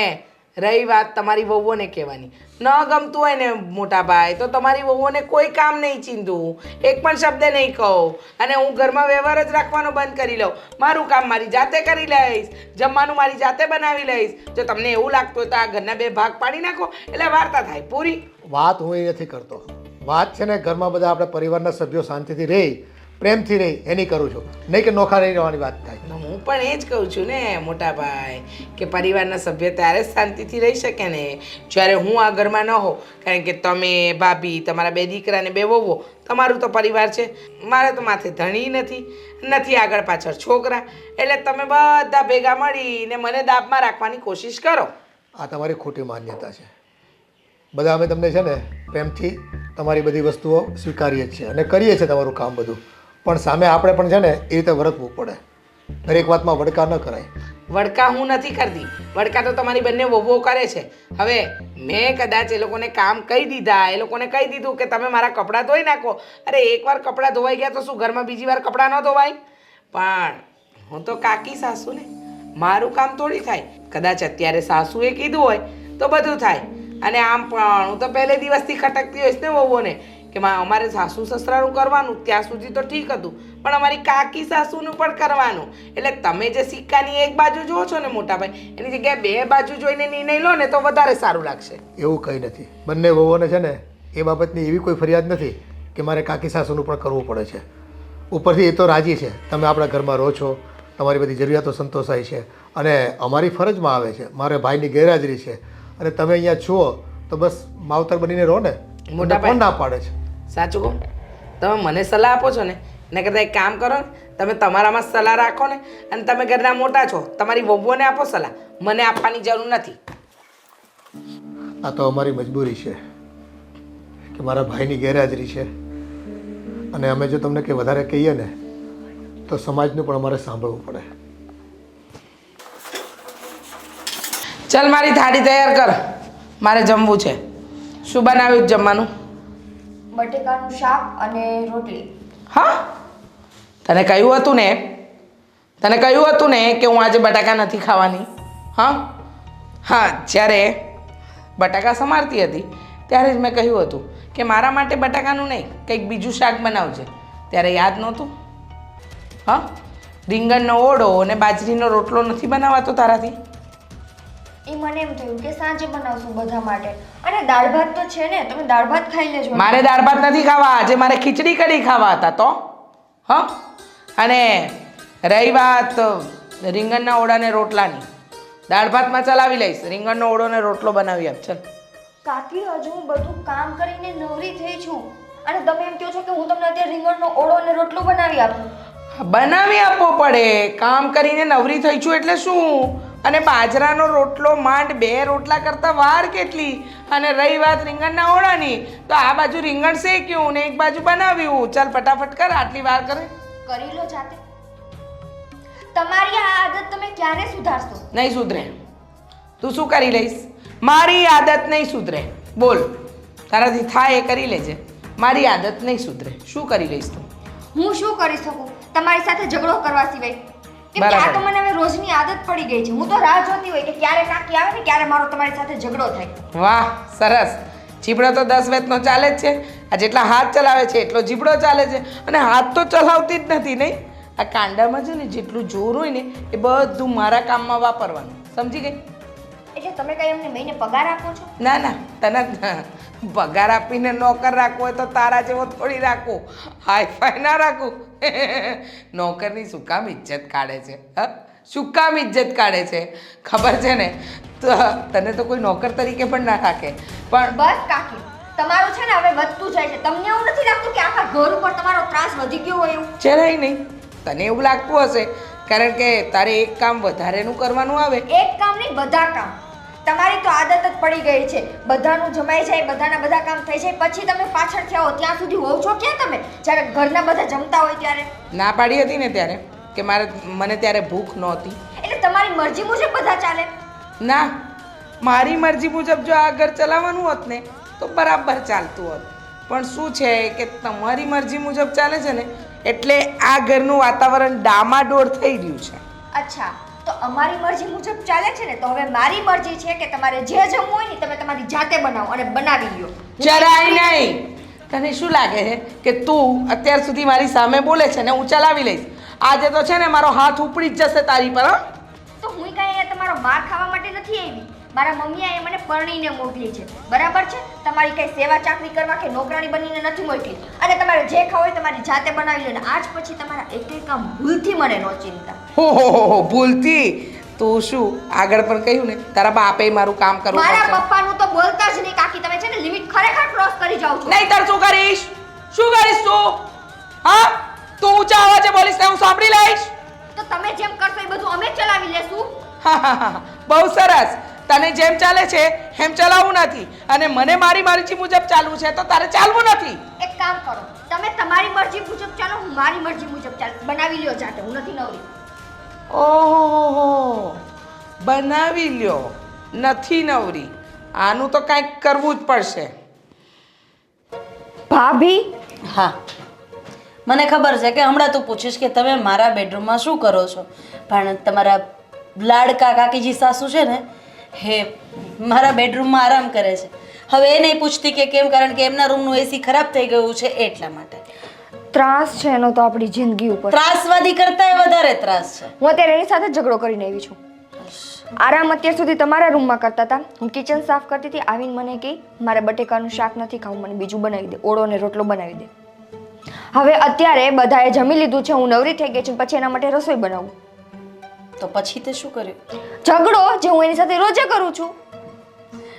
રહી વાત તમારી વહુઓને કહેવાની, ન ગમતું હોય ને મોટા ભાઈ તો તમારી વહુઓને કોઈ કામ નહીં ચીંધું, એક પણ શબ્દ નહીં કહું. અને હું ઘરમાં વ્યવહાર જ રાખવાનો બંધ કરી લઉં. મારું કામ મારી જાતે કરી લઈશ, જમવાનું મારી જાતે બનાવી લઈશ. જો તમને એવું લાગતું હોય તો આ ઘરના 2 ભાગ પાડી નાખો એટલે વાર્તા થાય પૂરી. વાત હું એ નથી કરતો. વાત છે ને ઘરમાં બધા આપણા પરિવારના સભ્યો શાંતિથી રહે, પ્રેમથી રહે એની કરું છું, નહીં કે નોખા રહી રહેવાની વાત થાય. હું પણ એ જ કહું છું ને મોટા ભાઈ કે પરિવારના સભ્ય ત્યારે જ શાંતિથી રહી શકે ને જ્યારે હું આ ઘરમાં ન હોઉં. કારણ કે તમે, ભાભી, તમારા 2 દીકરા ને 2 વહુઓ, તમારું તો પરિવાર છે. મારે તો માથે ધણી નથી આગળ પાછળ છોકરા. એટલે તમે બધા ભેગા મળીને મને દાબમાં રાખવાની કોશિશ કરો. આ તમારી ખોટી માન્યતા છે. બધા અમે તમને છે ને પ્રેમથી તમારી બધી વસ્તુઓ સ્વીકારીએ છીએ અને કરીએ છીએ તમારું કામ બધું, પણ સામે આપણે પણ છે ને એ રીતે વર્તવું પડે. દરેક વાતમાં વડકા ન કરાય. વડકા હું નથી કરતી, વડકા તો તમારી બંને વહુઓ કરે છે. હવે મેં કદાચ એ લોકોને કામ કહી દીધા, એ લોકોને કહી દીધું કે તમે મારા કપડાં ધોઈ નાખો. અરે એકવાર કપડાં ધોવાઈ ગયા તો શું ઘરમાં બીજી વાર કપડાં ન ધોવાય? પણ હું તો કાકી સાસુ ને, મારું કામ થોડી થાય. કદાચ અત્યારે સાસુએ કીધું હોય તો બધું થાય. અને આમ પણ હું તો પહેલે દિવસથી ખટકતી હોઈશ ને વહુઓને કે અમારે સાસુ સસરાનું કરવાનું, ત્યાં સુધી તો ઠીક હતું, પણ અમારી કાકી સાસુનું પણ કરવાનું. એટલે તમે જે સિક્કાની એક બાજુ જુઓ છો ને મોટાભાઈ, એની જગ્યાએ 2 બાજુ જોઈને નિર્ણય લો ને તો વધારે સારું લાગશે. એવું કંઈ નથી. બંને વહુઓને છે ને એ બાબતની એવી કોઈ ફરિયાદ નથી કે મારે કાકી સાસુનું પણ કરવું પડે છે. ઉપરથી એ તો રાજી છે, તમે આપણા ઘરમાં રહો છો, તમારી બધી જરૂરિયાતો સંતોષાય છે અને અમારી ફરજમાં આવે છે. મારે ભાઈની ગેરહાજરી છે અને તમે અહીંયા છો તો બસ માવતર બનીને રહો ને. મોટા કોણ ના પાડે છે? સાચું કહું, તમે મને સલાહ આપો છો ને એના કરતાં એક કામ કરો ને, તમે તમારામાં સલાહ રાખો ને. અને તમે ઘરના મોટા છો, તમારી વહુઓને આપો સલાહ, મને આપવાની જરૂર નથી. આ તો અમારી મજબૂરી છે કે મારા ભાઈની ગેરહાજરી છે અને અમે જો તમને કંઈ વધારે કહીએ ને તો સમાજનું પણ અમારે સાંભળવું પડે. ચાલ મારી થાળી તૈયાર કર, મારે જમવું છે. શું બનાવ્યું જમવાનું? બટેકાનું શાક અને રોટલી. હા, તને કહ્યું હતું ને કે હું આજે બટાકા નથી ખાવાની? હા, જ્યારે બટાકા સમારતી હતી ત્યારે જ મેં કહ્યું હતું કે મારા માટે બટાકાનું નહીં કંઈક બીજું શાક બનાવજે. ત્યારે યાદ નહોતું? રીંગણનો ઓળો અને બાજરીનો રોટલો નથી બનાવાતો તારાથી? એ મને એમ થયું કે સાંજે બનાવશું બધા માટે. અને દાળ ભાત તો છે ને, તમે દાળ ભાત ખાઈ લેજો. મારે દાળ ભાત નથી ખાવા, આજે મારે ખીચડી કઢી ખાવા હતા તો. અને રહી વાત રીંગણના ઓળાને રોટલાની, દાળ ભાતમાં ચલાવી લઈશ, રીંગણનો ઓળો ને રોટલો બનાવી આપ. ચાલ કાકી, હજુ હું બધું કામ કરીને નવરી થઈ છું અને તમે એમ કહો છો કે હું તમને અત્યારે રીંગણનો ઓળો અને રોટલો બનાવી આપું? બનાવી આપવો પડે. કામ કરીને નવરી થઈ છું એટલે શું? અને બાજરાનો રોટલો માંડ 2 રોટલા કરતાં વાર કેટલી? અને રહી વાત રીંગણના ઓળાની તો આ બાજુ રીંગણ શેક્યું ને એક બાજુ બનાવ્યું. ચાલ ફટાફટ કર, આટલી વાર કરે. કરી લો જાતે. તમારી આ આદત તમે ક્યારે સુધારશો? નહીં સુધરે. તું શું કરી લઈશ? મારી આદત નહીં સુધરે. બોલ, તારાથી થાય એ કરી લેજે. મારી આદત નહીં સુધરે. શું કરી લઈશ તું? હું શું કરી શકું તમારી સાથે ઝઘડો કરવા સિવાય? કેમ કે આ તો મને હવે રોજની આદત પડી ગઈ છે. હું તો રાહ જોતી હોય કે ક્યારે કાકી આવે ને ક્યારે મારો તમારી સાથે ઝઘડો થાય. વાહ, સરસ. જીબડો તો 10 વેતનો ચાલે જ છે. આ જેટલા હાથ ચલાવે છે એટલો જીબડો ચાલે છે. અને હાથ તો ચલાવતી જ નથી નહીં. આ કાંડામાં છે ને જેટલું જોર હોય ને એ બધું મારા કામમાં વાપરવાનું. સમજી ગઈ? એટલે છે તમે કઈ એમને મહિને પગાર આપો છો? ના ના તને પગાર આપીને નોકર રાખવો હોય તો તારા જેવો થોડી રાખવું, હાઈફાઈ ના રાખવું. નોકરની શું કામ ઇજ્જત કાઢે છે? હ શું કામ ઇજ્જત કાઢે છે ખબર છે ને? તો તને તો કોઈ નોકર તરીકે પણ ના રાખે. પણ બસ કાકી, તમારું છે ને હવે વધતું જાય છે. તમને એવું નથી લાગતું કે આખા ઘર ઉપર તમારો ત્રાસ વધી ગયો હોય એવું? જરાય નહીં. તને એવું લાગતું હશે કારણ કે તારે એક કામ વધારેનું કરવાનું આવે. એક કામ નહીં, બધા કામ. તમારી તો આદત જ પડી ગઈ છે, બધાનું જમાઈ જાય, બધાના બધા કામ થઈ જાય, પછી તમે પાછળથી આવો ત્યાં સુધી હોવ છો ક્યાં તમે? જ્યારે ઘરના બધા જમતા હોય ત્યારે ના પાડી હતી ને ત્યારે કે મને ત્યારે ભૂખ નહોતી. એટલે તમારી મરજી મુજબ બધા ચાલે? ના, મારી મરજી મુજબ જો આ ઘર ચલાવવાનું હોત ને તો બરાબર ચાલતું હોત. પણ શું છે કે તમારી મરજી મુજબ ચાલે છે ને એટલે આ ઘરનું વાતાવરણ ડામાડોળ થઈ રહ્યું છે. અચ્છા, તો અમારી મરજી મુજબ ચાલે છે ને, તો હવે મારી મરજી છે કે તમારે જે જમવું હોય ને તમે તમારી જાતે બનાવો અને બનાવી લ્યો. જરાય નહીં. તને શું લાગે છે કે તું અત્યાર સુધી મારી સામે બોલે છે ને હું ચલાવી લઈશ? આજે તો છે ને મારો હાથ ઉપડી જ જશે તારી પર. તો હું કઈ અહીંયા તમારો માર ખાવા માટે નથી આવી. મારા મમ્મીએ અહીંયા મને પરણીને મોકલી છે, બરાબર છે? તમારી કઈ સેવા ચાકરી કરવા કે નોકરાણી બનીને નથી મોકલી. અને તમારે જે ખાવું હોય તમારી જાતે બનાવી લો. અને આજ પછી તમારા એક એક કામ ભૂલથી મને નો ચિંતા. હો ભૂલતી? તું શું આગળ પણ કહ્યું ને તારા બાપે મારું કામ કરવું મારા પડશે. પપ્પાનું તો બોલતા જ નહીં કાકી. તમે છે ને લિમિટ ખરેખર ક્રોસ કરી જાવ છો. નહીંતર શું કરીશ? શું કરીશ તું? હા, તું ઊંચા અવાજે બોલીશ ને હું સાંભળી લઈશ. તો તમે જેમ કરશો એ બધું અમે ચલાવી લેશું. હા, બહુ સરસ. તને જેમ ચાલે છે એમ ચલાવવું નથી અને મને મારી મરજી મુજબ ચાલવું છે તો તારે ચાલવું નથી. એક કામ કરો, તમે તમારી મરજી મુજબ ચાલો, હું મારી મરજી મુજબ ચાલ. બનાવી લ્યો જાતે, હું નથી નવરી. ઓહો, બનાવી લ્યો, નથી નવરી. આનું તો કાંઈક કરવું જ પડશે. ભાભી, હા, મને ખબર છે કે હમણાં તું પૂછીશ કે તમે મારા બેડરૂમમાં શું કરો છો, પણ તમારા લાડકા કાકીજી સાસુ છે ને હે મારા બેડરૂમમાં આરામ કરે છે. હવે એ નહીં પૂછતી કે કેમ, કારણ કે એમના રૂમનું એસી ખરાબ થઈ ગયું છે એટલા માટે. ત્રાસ છે એનો તો આપણી જિંદગી ઉપર. ત્રાસવાદી કરતાંય વધારે ત્રાસ છે. હું અત્યારે એની સાથે ઝઘડો કરીને આવી છું. આરામ અત્યાર સુધી તમારા રૂમમાં કરતા હતા, હું કિચન સાફ કરતી હતી, આવીને મને કહે મારે બટેકાનું શાક નથી ખાવું, મને બીજું બનાવી દે, ઓળો ને રોટલો બનાવી દે. હવે અત્યારે બધાએ જમી લીધું છે, હું નવરી થઈ ગઈ છું, પછી એના માટે રસોઈ બનાવું. તો પછી તે શું કર્યું? ઝઘડો જે હું એની સાથે રોજે કરું છું.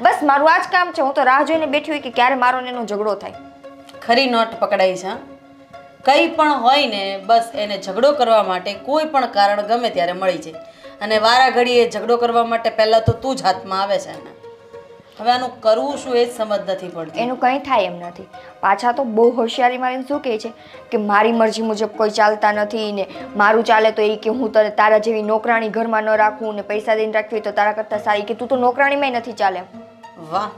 બસ મારું આ જ કામ છે. હું તો રાહ જોઈને બેઠી હોય કે ક્યારે મારો ને એનો ઝઘડો થાય. ખરી નોટ પકડાઈ છે. કંઈ પણ હોય ને બસ એને ઝઘડો કરવા માટે કોઈ પણ કારણ ગમે ત્યારે મળી જાય અને વારા ઘડીએ ઝઘડો કરવા માટે પહેલાં તો તું જ હાથમાં આવે છે એને. હવે આનું કરવું શું એ જ સમજ નથી પડતી. એનું કંઈ થાય એમ નથી. પાછા તો બહુ હોશિયારી મારીને શું કહે છે કે મારી મરજી મુજબ કોઈ ચાલતા નથી ને મારું ચાલે તો એ કે હું તને તારા જેવી નોકરાણી ઘરમાં ન રાખું ને પૈસા દઈને રાખવી હોય તો તારા કરતાં સારી, કે તું તો નોકરાણીમાંય નથી ચાલે. વાહ,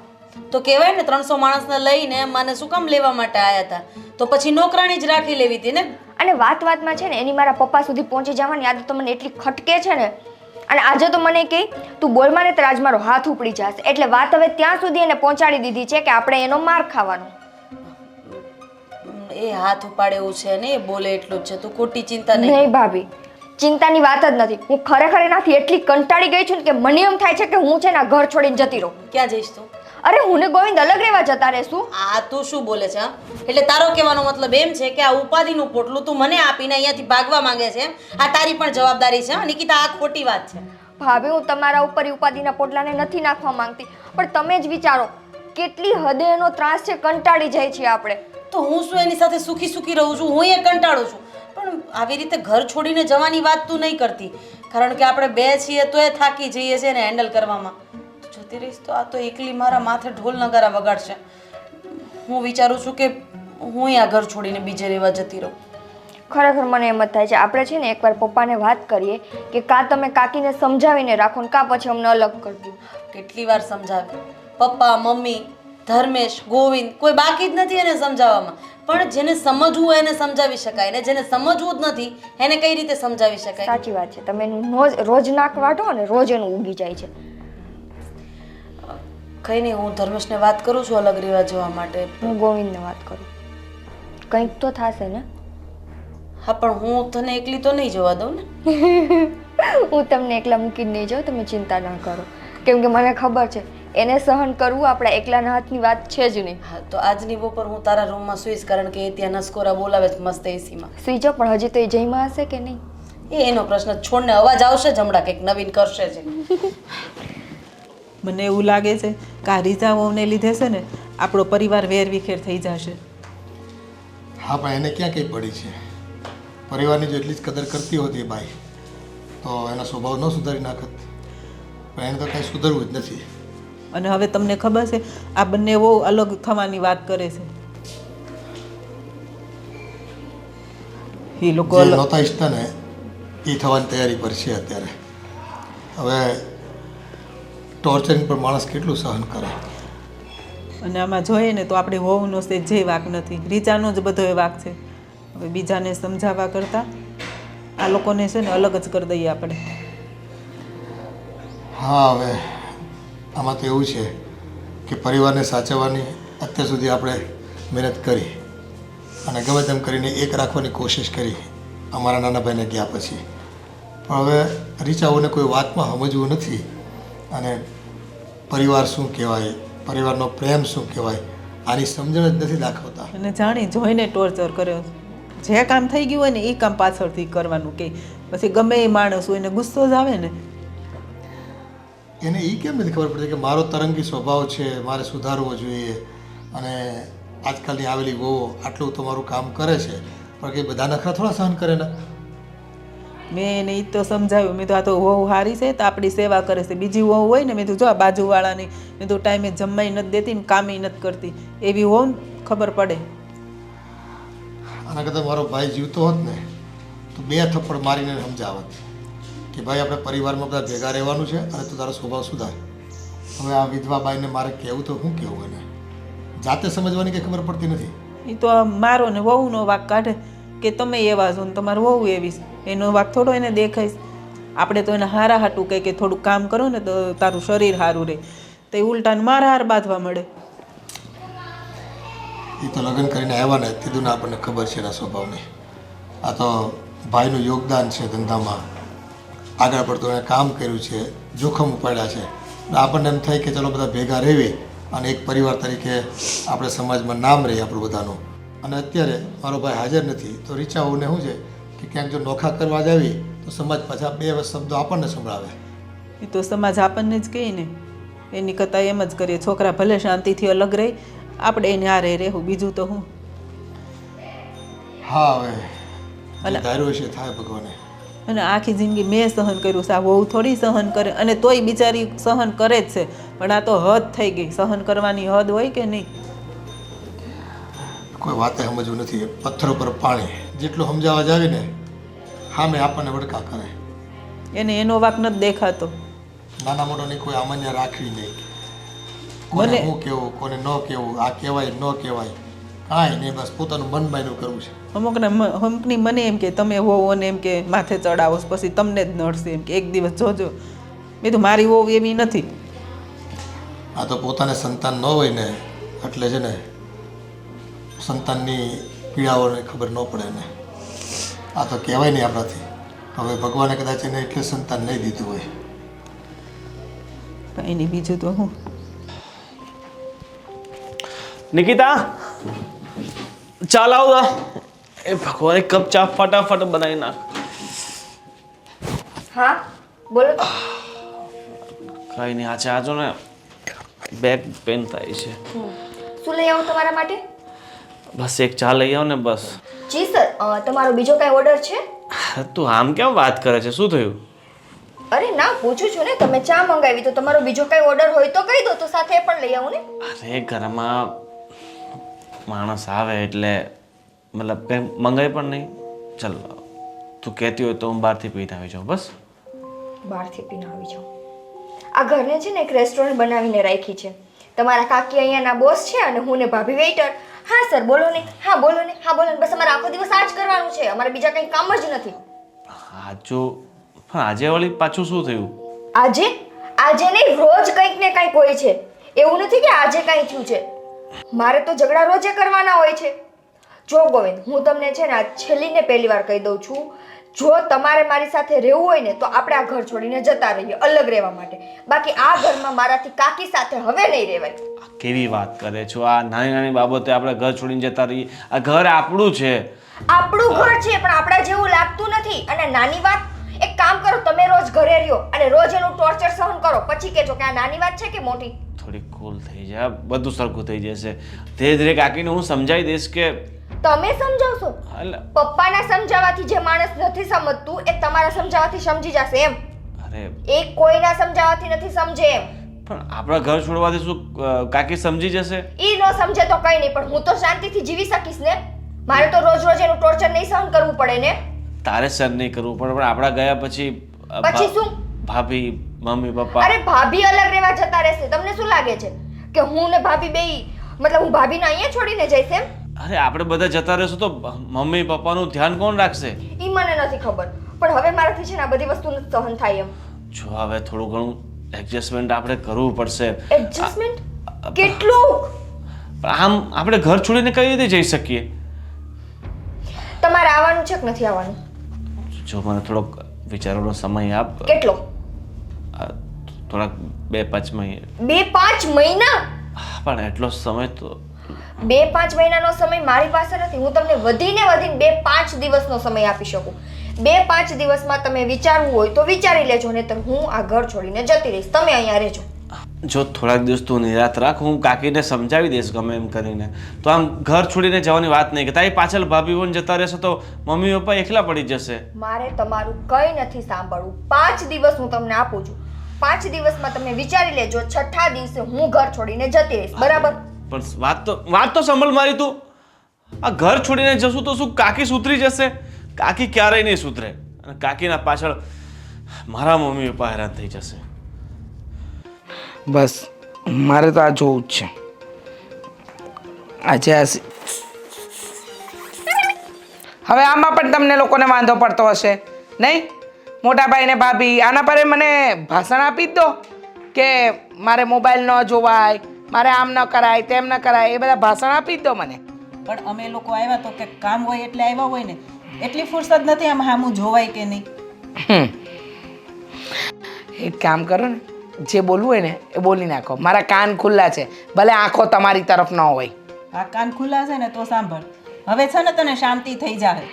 તો કહેવાય ને 300 માણસને લઈને મને શું કામ લેવા માટે આવ્યા હતા, તો પછી નોકરાણી જ રાખી લેવી હતી ને. અને વાતમાં છે ને એની મારા પપ્પા સુધી પહોંચી જવાની આદત તો મને એટલી ખટકે છે ને. અને આજે તો મને કહે તું બોલમાં ને તો આજ મારો હાથ ઉપડી જશે. એટલે વાત હવે ત્યાં સુધી એને પહોંચાડી દીધી છે કે આપણે એનો માર ખાવાનો. એ હાથ ઉપાડે એવું છે ને એ બોલે એટલું જ છે, તું ખોટી ચિંતા નહીં. નહીં ભાભી, ચિંતાની વાત જ નથી. હું ખરેખર એનાથી એટલી કંટાળી ગઈ છું ને કે મને એમ થાય છે કે હું છે ને ઘર છોડીને જતી રહું. ક્યાં જઈશ તું? અરે હું ને ગોવિંદ અલગ રહેવા જતા રહેશું. આ તું શું બોલે છે? એટલે તારો કહેવાનો મતલબ એમ છે કે આ ઉપાધિનું પોટલું તું મને આપીને અહીંયાથી ભાગવા માંગે છે? આ તારી પણ જવાબદારી છે નિકિતા, આ ખોટી વાત છે. ભાભી, હું તમારા ઉપર ઉપાધિના પોટલાને નથી નાખવા માંગતી, પણ તમે જ વિચારો કેટલી હદે એનો ત્રાસ છે, કંટાળી જાય છે આપણે. તો હું શું એની સાથે સુખી સુખી રહું છું? હું એ કંટાળું છું, પણ આવી રીતે ઘર છોડીને જવાની વાત તું નહીં કરતી, કારણ કે આપણે બે છીએ તો એ થાકી જઈએ છીએ ને હેન્ડલ કરવામાં. જતી રહીશ તો આ તો એકલી મારા માથે ઢોલ નગારા વગાડશે. હું વિચારું છું કે હું આ ઘર છોડીને બીજે રહેવા જતી રહું. ખરેખર મને એમ જ થાય છે આપણે છે ને એકવાર પપ્પાને વાત કરીએ કે કાં તમે કાકીને સમજાવીને રાખો ને કાં પછી અમને અલગ કરી દો. કેટલી વાર સમજાવે, પપ્પા, મમ્મી, ધર્મેશ, ગોવિંદ, કોઈ બાકી જ નથી એને સમજાવવામાં. પણ જેને સમજવું હોય એને સમજાવી શકાય ને જેને સમજવું જ નથી એને કઈ રીતે સમજાવી શકાય? સાચી વાત છે. તમે એનું રોજ નાક વાટો ને રોજ એનું ઉગી જાય છે. કઈ નહીં, હું ધર્મેશને વાત કરું છું અલગ રહેવા જવા માટે. હું ગોવિંદને વાત કરું, કંઈક તો થશે ને. હા, પણ હું તને એકલી તો નહીં જવા દઉં ને. હું તમને એકલા મૂકીને નહીં જાઉં, તમે ચિંતા ના કરો. કેમ કે મને ખબર છે એને સહન કરવું આપણા એકલાના હાથની વાત છે જ નહીં. હા તો આજની બપોર હું તારા રૂમમાં સુઈશ, કારણ કે એ ત્યાં નસકોરા બોલાવે છે મસ્ત એસીમાં. સુઈ જાઓ, પણ હજી તો એ જઈમાં હશે કે નહીં? એ એનો પ્રશ્ન છોડને, અવાજ આવશે જ હમણાં કંઈક નવીન કરશે જ. મને એવું લાગે છે કે આ રીઝાઓને લીધે છે ને આપણો પરિવાર વેરવિખેર થઈ જશે. હા પણ એને ક્યાં કંઈ પડી છે? પરિવારની જો એટલી જ કદર કરતી હોતી એ બાઈ તો એનો સ્વભાવ ન સુધારી નાખત. પણ એને તો કાંઈ સુધરવું જ નથી. અને હવે તમને ખબર છે આ બંને બહુ અલગ થવાની વાત કરે છે. એ લોકો જે નહોતા ઈચ્છતા ને એ થવાની તૈયારી પર છે અત્યારે. હવે ટોર્ચરિંગ પર માણસ કેટલું સહન કરે. અને આમાં જોઈએ ને તો આપણે વહુનો છે જે વાક નથી, રીચાનો જ બધો એ વાક છે. હવે બીજાને સમજાવવા કરતાં આ લોકોને છે ને અલગ જ કરી દઈએ આપણે. હા હવે આમાં તો એવું છે કે પરિવારને સાચવવાની અત્યાર સુધી આપણે મહેનત કરી અને ગમે તેમ કરીને એક રાખવાની કોશિશ કરી અમારા નાના ભાઈને ગયા પછી. પણ હવે રીચાઓને કોઈ વાતમાં સમજવું નથી અને પરિવાર શું કહેવાય, પરિવારનો પ્રેમ શું કહેવાય આની સમજણ જ નથી દાખવતા. અને જાણી જોઈને ટોર્ચર કર્યો. જે કામ થઈ ગયું હોય ને એ કામ પાછળથી કરવાનું કે પછી ગમે એ માણસ હોય એને ગુસ્સો જ આવે ને. એને એ કેમ નથી ખબર પડતી કે મારો તરંગી સ્વભાવ છે, મારે સુધારવો જોઈએ અને આજકાલની આવેલી વહુ આટલું તમારું કામ કરે છે પણ કે બધા નખરા થોડા સહન કરે ને. મેં એને એ તો સમજાવ્યું, મેં તો આ તો વહુ સારી છે તો આપણી સેવા કરે છે. બીજી વહુ હોય ને મેં તો જો આ બાજુવાળાની મેં તો ટાઈમે જમવાય નથી દેતી ને કામે નથી કરતી, એવી વહુ ને ખબર પડે. આના કરતાં મારો ભાઈ જીવતો હોત ને તો 2 થપ્પડ મારીને સમજાવત કે ભાઈ આપણે પરિવારમાં બધા ભેગા રહેવાનું છે અને તું તારો સ્વભાવ સુધાર. હવે આ વિધવા બાઈને મારે કહેવું તો શું કહેવું એને? જાતે સમજવાની કંઈ ખબર પડતી નથી. એ તો મારો ને વહુનો વાક કાઢે કે તમે એવા છો ને તમારું વહુ એવી છે. એનો વાક થોડો એને દેખાય. આપણે તો એને હારા હાટું કહે કે થોડું કામ કરો ને તો તારું શરીર સારું રહે, તો એ ઉલટાને મારા હાર બાંધવા મળે. એ તો લગ્ન કરીને આવ્યા ને કીધું ને આપણને ખબર છે એના સ્વભાવની. આ તો ભાઈનું યોગદાન છે ધંધામાં, આગળ પડતું એણે કામ કર્યું છે, જોખમ ઉપાડ્યા છે. આપણને એમ થાય કે ચલો બધા ભેગા રહેવી અને એક પરિવાર તરીકે આપણે સમાજમાં નામ રહે આપણું બધાનું. અને અત્યારે મારો ભાઈ હાજર નથી તો રીચાઓને શું છે કે ક્યાંક જો નોખા કરવા જ આવી તો સમાજ પાછા 2 શબ્દો આપણને સંભળાવે. એ તો સમાજ આપણને જ કહે ને, એની કરતાં એમ જ કરીએ છોકરા ભલે શાંતિથી અલગ રહે, આપણે એને હારે રહેવું, બીજું તો હું. હા હવે અને ધાર્યું છે થાય ભગવાને. અને આખી જિંદગી મેં સહન કર્યું છે, આ વહુ થોડી સહન કરે, અને તોય બિચારી સહન કરે જ છે. પણ આ તો હદ થઈ ગઈ, સહન કરવાની હદ હોય કે નહીં? કોઈ વાતે સમજવું નથી. પથ્થર ઉપર પાણી જેટલું સમજાવવા જાવી ને સામે આપણને વડકા કરે. એને એનો વાક નથી દેખાતો. નાના મોટાની કોઈ આમાન્ય રાખવી નહીં. કોને હું કેવું કોને ન કેવું, આ કહેવાય ન કહેવાય કાંઈ નહીં, બસ પોતાનું મન માયનું કરવું છે. અમુકની મને એમ કે તમે વહુ અને એમ કે માથે ચડાવો પછી તમને જ નડશે, એમ કે એક દિવસ જોજો. મેં તો મારી વહુ એવી નથી. આ તો પોતાને સંતાન ન હોય ને એટલે છે ને સંતાનની પીડાઓને ખબર ન પડે ને. આ તો કહેવાય નહીં આપણાથી. હવે ભગવાને કદાચ એને એટલે સંતાન નહીં દીધું હોય. કાંઈ નહીં, બીજું તો હું. નિકિતા ચાલ આવ. એ ભગવાન એક કપ ચા ફટાફટ બનાવી નાખ. હા બોલો. કઈ નહીં, આ ચા જો ને બેક પેન થાય છે. શું લઈ આવું તમારા માટે? બસ એક ચા લઈ આવ ને બસ. જી સર, તમારો બીજો કાંઈ ઓર્ડર છે? તું આમ કેમ વાત કરે છે? શું થયું? અરે ના, પૂછું છું ને, તમે ચા મંગાવી તો તમારો બીજો કાંઈ ઓર્ડર હોય તો કહી દો તો સાથે પણ લઈ આવું ને. અરે ઘરમાં માણસ આવે એટલે મતલબ કંઈ મંગાવી પણ નહીં. ચાલ તું કહેતી હોય તો હું બહારથી પીને આવી જાઉં. બસ બહારથી પીને આવી જાઉં? આ ઘરને છે ને એક રેસ્ટોરન્ટ બનાવીને રાખી છે. તમારા કાકી અહીંયાના બોસ છે અને હું ને ભાભી વેઇટર. હા સર બોલો ને, હા બોલો ને, હા બોલો ને, બસ અમારે આખો દિવસ આ જ કરવાનું છે, અમારે બીજા કંઈ કામ જ નથી. સાચું. પણ આજે વળી પાછું શું થયું? આજે નહીં, રોજ કંઈક ને કંઈક હોય છે. એવું નથી કે આજે કંઈ થયું છે. મારે તો ઝઘડા રોજે કરવાના હોય છે. જો ગોવિંદ, હું તમને છે ને આ છેલ્લી ને પહેલી વાર કહી દઉં છું જો તમારે મારી સાથે રહેવું હોય ને તો આપણે આ ઘર છોડીને જતા રહીએ અલગ રહેવા માટે. બાકી આ ઘરમાં મારાથી કાકી સાથે હવે નહીં રહેવાય. કેવી વાત કરે છો? આ નાની નાની બાબતે આપણે ઘર છોડીને જતા રહીએ? આ ઘર આપણું છે. આપણું ઘર છે પણ આપણા જેવું લાગતું નથી. અને નાની વાત, એક કામ કરો, તમે રોજ ઘરે રહ્યો અને રોજ એનું ટોર્ચર સહન કરો, પછી કહેજો કે આ નાની વાત છે કે મોટી. થોડી કૂલ થઈ જાય, બધું સરખું થઈ જશે. ધીરે ધીરે કાકીને હું સમજાવી દઈશ કે તમે સમજાવશો? અલા, પપ્પાના સમજાવવાથી જે માણસ નથી સમજતું એ તમારા સમજાવવાથી સમજી જશે એમ. અરે એ કોઈના સમજાવવાથી નથી સમજે એમ. પણ આપણા ઘર છોડવાથી શું કાકી સમજી જશે? ઈ ન સમજે તો કઈ નહીં, પણ હું તો શાંતિથી જીવી શકીશ ને. મારે તો રોજ રોજ એનું ટોર્ચર નહીં સહન કરવું પડે ને. તારે સહન નહીં કરવું પડે, પણ આપણા ગયા પછી પછી શું? ભાભી, મમ્મી, પપ્પા. અરે ભાભી અલગ રહેવા જતા રહેશે. તમને શું લાગે છે કે હું ને ભાભી બેય, મતલબ હું ભાભીને અહીંયા છોડીને જઈશ એમ? અરે આપણે બધા જતા રહેશું તો મમ્મી પપ્પાનું ધ્યાન કોણ રાખશે? ઈ મને નથી ખબર, પણ હવે મારાથી છે ને આ બધી વસ્તુ સહન થાય એમ. જો હવે થોડું ઘણું એડજસ્ટમેન્ટ આપણે કરવું પડશે. એડજસ્ટમેન્ટ કેટલું? પણ આમ આપણે ઘર છોડીને કઈ રીતે જઈ શકીએ? તમારે આવવાનું છે કે નથી આવવાનું? જો મને થોડોક વિચારવાનો સમય આપ. કેટલો? થોડાક 2-5 મહિના. 2-5 મહિના? પણ એટલો સમય તો 2-5 મહિનાનો સમય મારી પાસે નથી. હું તમને વધીને 2-5 દિવસનો સમય આપી શકું. 2-5 દિવસમાં તમે વિચારવું હોય તો વિચારી લેજો, નહીંતર હું આ ઘર છોડીને જતી રહીશ. તમે અહીંયા રહેજો. જો થોડાક દિવસ તું નિરાત રાખ, હું કાકીને સમજાવી દઈશ ગમે એમ કરીને. તો આમ ઘર છોડીને જવાની વાત નહીં કે તારી પાછળ ભાભી બોન જતા રહેશે તો મમ્મી પપ્પા એકલા પડી જશે. મારે તમારું કંઈ નથી સાંભળવું. 5 દિવસ હું તમને આપું છું. 5 દિવસમાં તમે વિચારી લેજો. 6થા દિવસે હું ઘર છોડીને જતી રહીશ. બરાબર? પણ વાત તો સંભળ મારી તું. આ ઘર છોડીને જશું તો શું કાકી સુધરી જશે? કાકી ક્યારેય નહીં સુધરે, અને કાકીના પાછળ મારા મમ્મી પપ્પા હેરાન થઈ જશે. બસ મારે તો આ જોવું જ છે. આજે હવે આમાં પણ તમને લોકોને વાંધો પડતો હશે નહીં? મોટા ભાઈ ને ભાભી આના પર મને ભાષણ આપી જ દો કે મારે મોબાઈલ ન જોવાય, મારે આમ ન કરાય, તેમ ન કરાય. એ બધા ભાષણ આપી જ દો મને. પણ અમે લોકો આવ્યા તો કે કામ હોય એટલે આવ્યા હોય ને, એટલી ફુરસદ નથી આમ સામું જોવાય કે નહીં. એક કામ કરો ને, જે બોલવું હોય ને એ બોલી નાખો. મારા કાન ખુલ્લા છે, ભલે આંખો તમારી તરફ ન હોય. આ કાન ખુલ્લા છે ને તો સાંભળ. હવે છે ને તને શાંતિ થઈ જાય.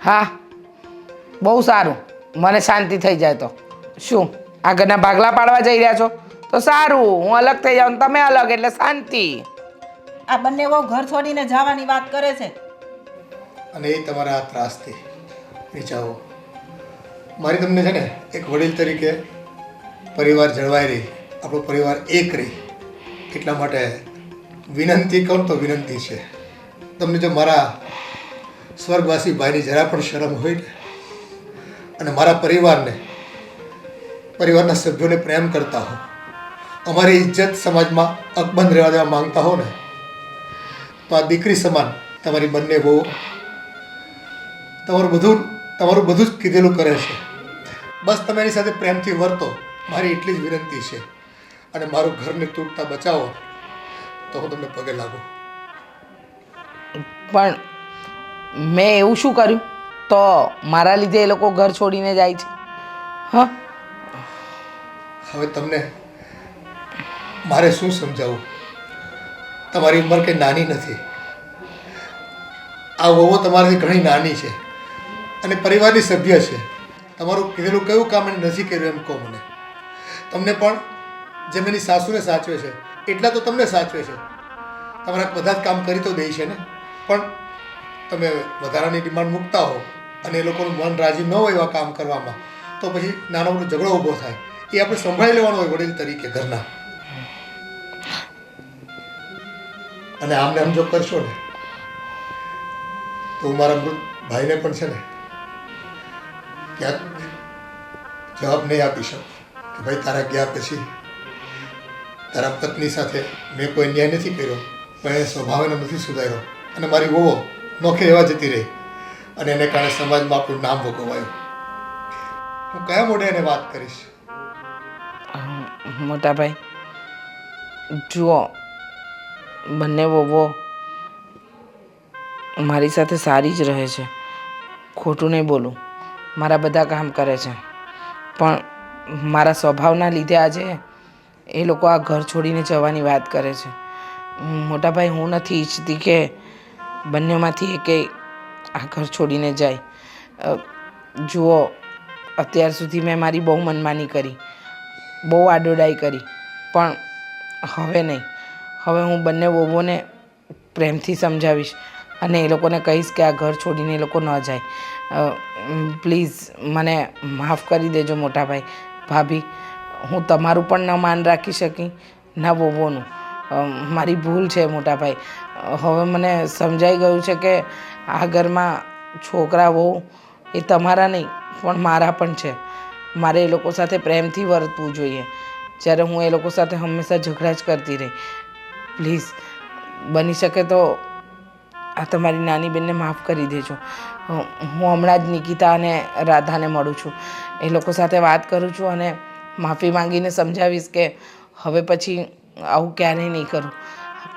હા, બહુ સારું. મને શાંતિ થઈ જાય તો શું આગળના ભાગલા પાડવા જઈ રહ્યા છો? તો સારું, હું અલગ થઈ જાઉં, તમે અલગ, એટલે શાંતિ. આ બંને બહુ ઘર છોડીને જવાની વાત કરે છે. અને એ તમારા આ ત્રાસથી વિચારો. મારી તમને છે ને એક વડીલ તરીકે પરિવાર જળવાઈ રહી, આપણો પરિવાર એક રહી, એટલા માટે વિનંતી કરું તો વિનંતી છે. તમને જો મારા સ્વર્ગવાસી ભાઈની જરા પણ શરમ હોય ને, અને મારા પરિવારના સભ્યોને પ્રેમ કરતા હો, અમારી ઇજ્જત સમાજમાં અકબંધ રહેવા દેવા માંગતા હો ને, તો આ દીકરી સમાન તમારી બંને બહુ તમારું બધું જ કીધેલું કરે છે. બસ તમે એની સાથે પ્રેમથી વર્તો, મારી એટલી જ વિનંતી છે. અને મારું ઘરને તૂટતા બચાવો તો હું તમને પગે લાગુ. પણ મેં એવું શું કર્યું તો મારા લીધે એ લોકો ઘર છોડીને જાય છે? હા, હવે તમને મારે શું સમજાવવું? તમારી ઉંમર કંઈ નાની નથી. આ વહુ તમારાથી ઘણી નાની છે અને પરિવારની સભ્ય છે. તમારું કીધેલું કયું કામ એને નથી કર્યું એમ કહો મને. તમને પણ જેમ એની સાસુને સાચવે છે એટલા તો તમને સાચવે છે. તમારા બધા જ કામ કરી તો દે છે ને, પણ તમે વધારાની ડિમાન્ડ મૂકતા હો અને એ લોકોનું મન રાજી ન હોય એવા કામ કરવામાં, તો પછી નાનો મોટો ઝઘડો ઊભો થાય. એ આપણે સંભાળી લેવાનો હોય વડીલ તરીકે ઘરના. અને આમને આમ જો કરશો ને તો હું મારા મૃત ભાઈને પણ છે ને ક્યાંક જવાબ નહીં આપી શકું કે ભાઈ તારા ગયા પછી તારા પત્ની સાથે મેં કોઈ ન્યાય નથી કર્યો, પણ એ સ્વભાવ એનો નથી સુધાર્યો, અને મારી વહુ નોખી રહેવા જતી રહી, અને એને કારણે સમાજમાં આપણું નામ ભોગવાયું. હું કયા મોઢે એને વાત કરીશ? મોટા ભાઈ જુઓ, બંને વહુઓ મારી સાથે સારી જ રહે છે, ખોટું નહીં બોલું. મારા બધા કામ કરે છે, પણ મારા સ્વભાવના લીધે આજે એ લોકો આ ઘર છોડીને જવાની વાત કરે છે. મોટાભાઈ, હું નથી ઈચ્છતી કે બંનેમાંથી એકેય આ ઘર છોડીને જાય. જુઓ, અત્યાર સુધી મેં મારી બહુ મનમાની કરી, બહુ આડોડાઈ કરી, પણ હવે નહીં. હવે હું બંને વહુઓને પ્રેમથી સમજાવીશ અને એ લોકોને કહીશ કે આ ઘર છોડીને એ લોકો ન જાય. પ્લીઝ મને માફ કરી દેજો મોટાભાઈ. ભાભી, હું તમારું પણ ન માન રાખી શકી, ના વહુઓનું. મારી ભૂલ છે મોટાભાઈ. હવે મને સમજાઈ ગયું છે કે આ ઘરમાં છોકરા વહુ એ તમારા નહીં પણ મારા પણ છે. મારે એ લોકો સાથે પ્રેમથી વર્તવું જોઈએ, જ્યારે હું એ લોકો સાથે હંમેશા ઝઘડા જ કરતી રહી. પ્લીઝ, બની શકે તો આ તમારી નાની બેનને માફ કરી દેજો. હું હમણાં જ નિકિતા અને રાધાને મળું છું, એ લોકો સાથે વાત કરું છું અને માફી માંગીને સમજાવીશ કે હવે પછી આવું ક્યારેય નહીં કરું.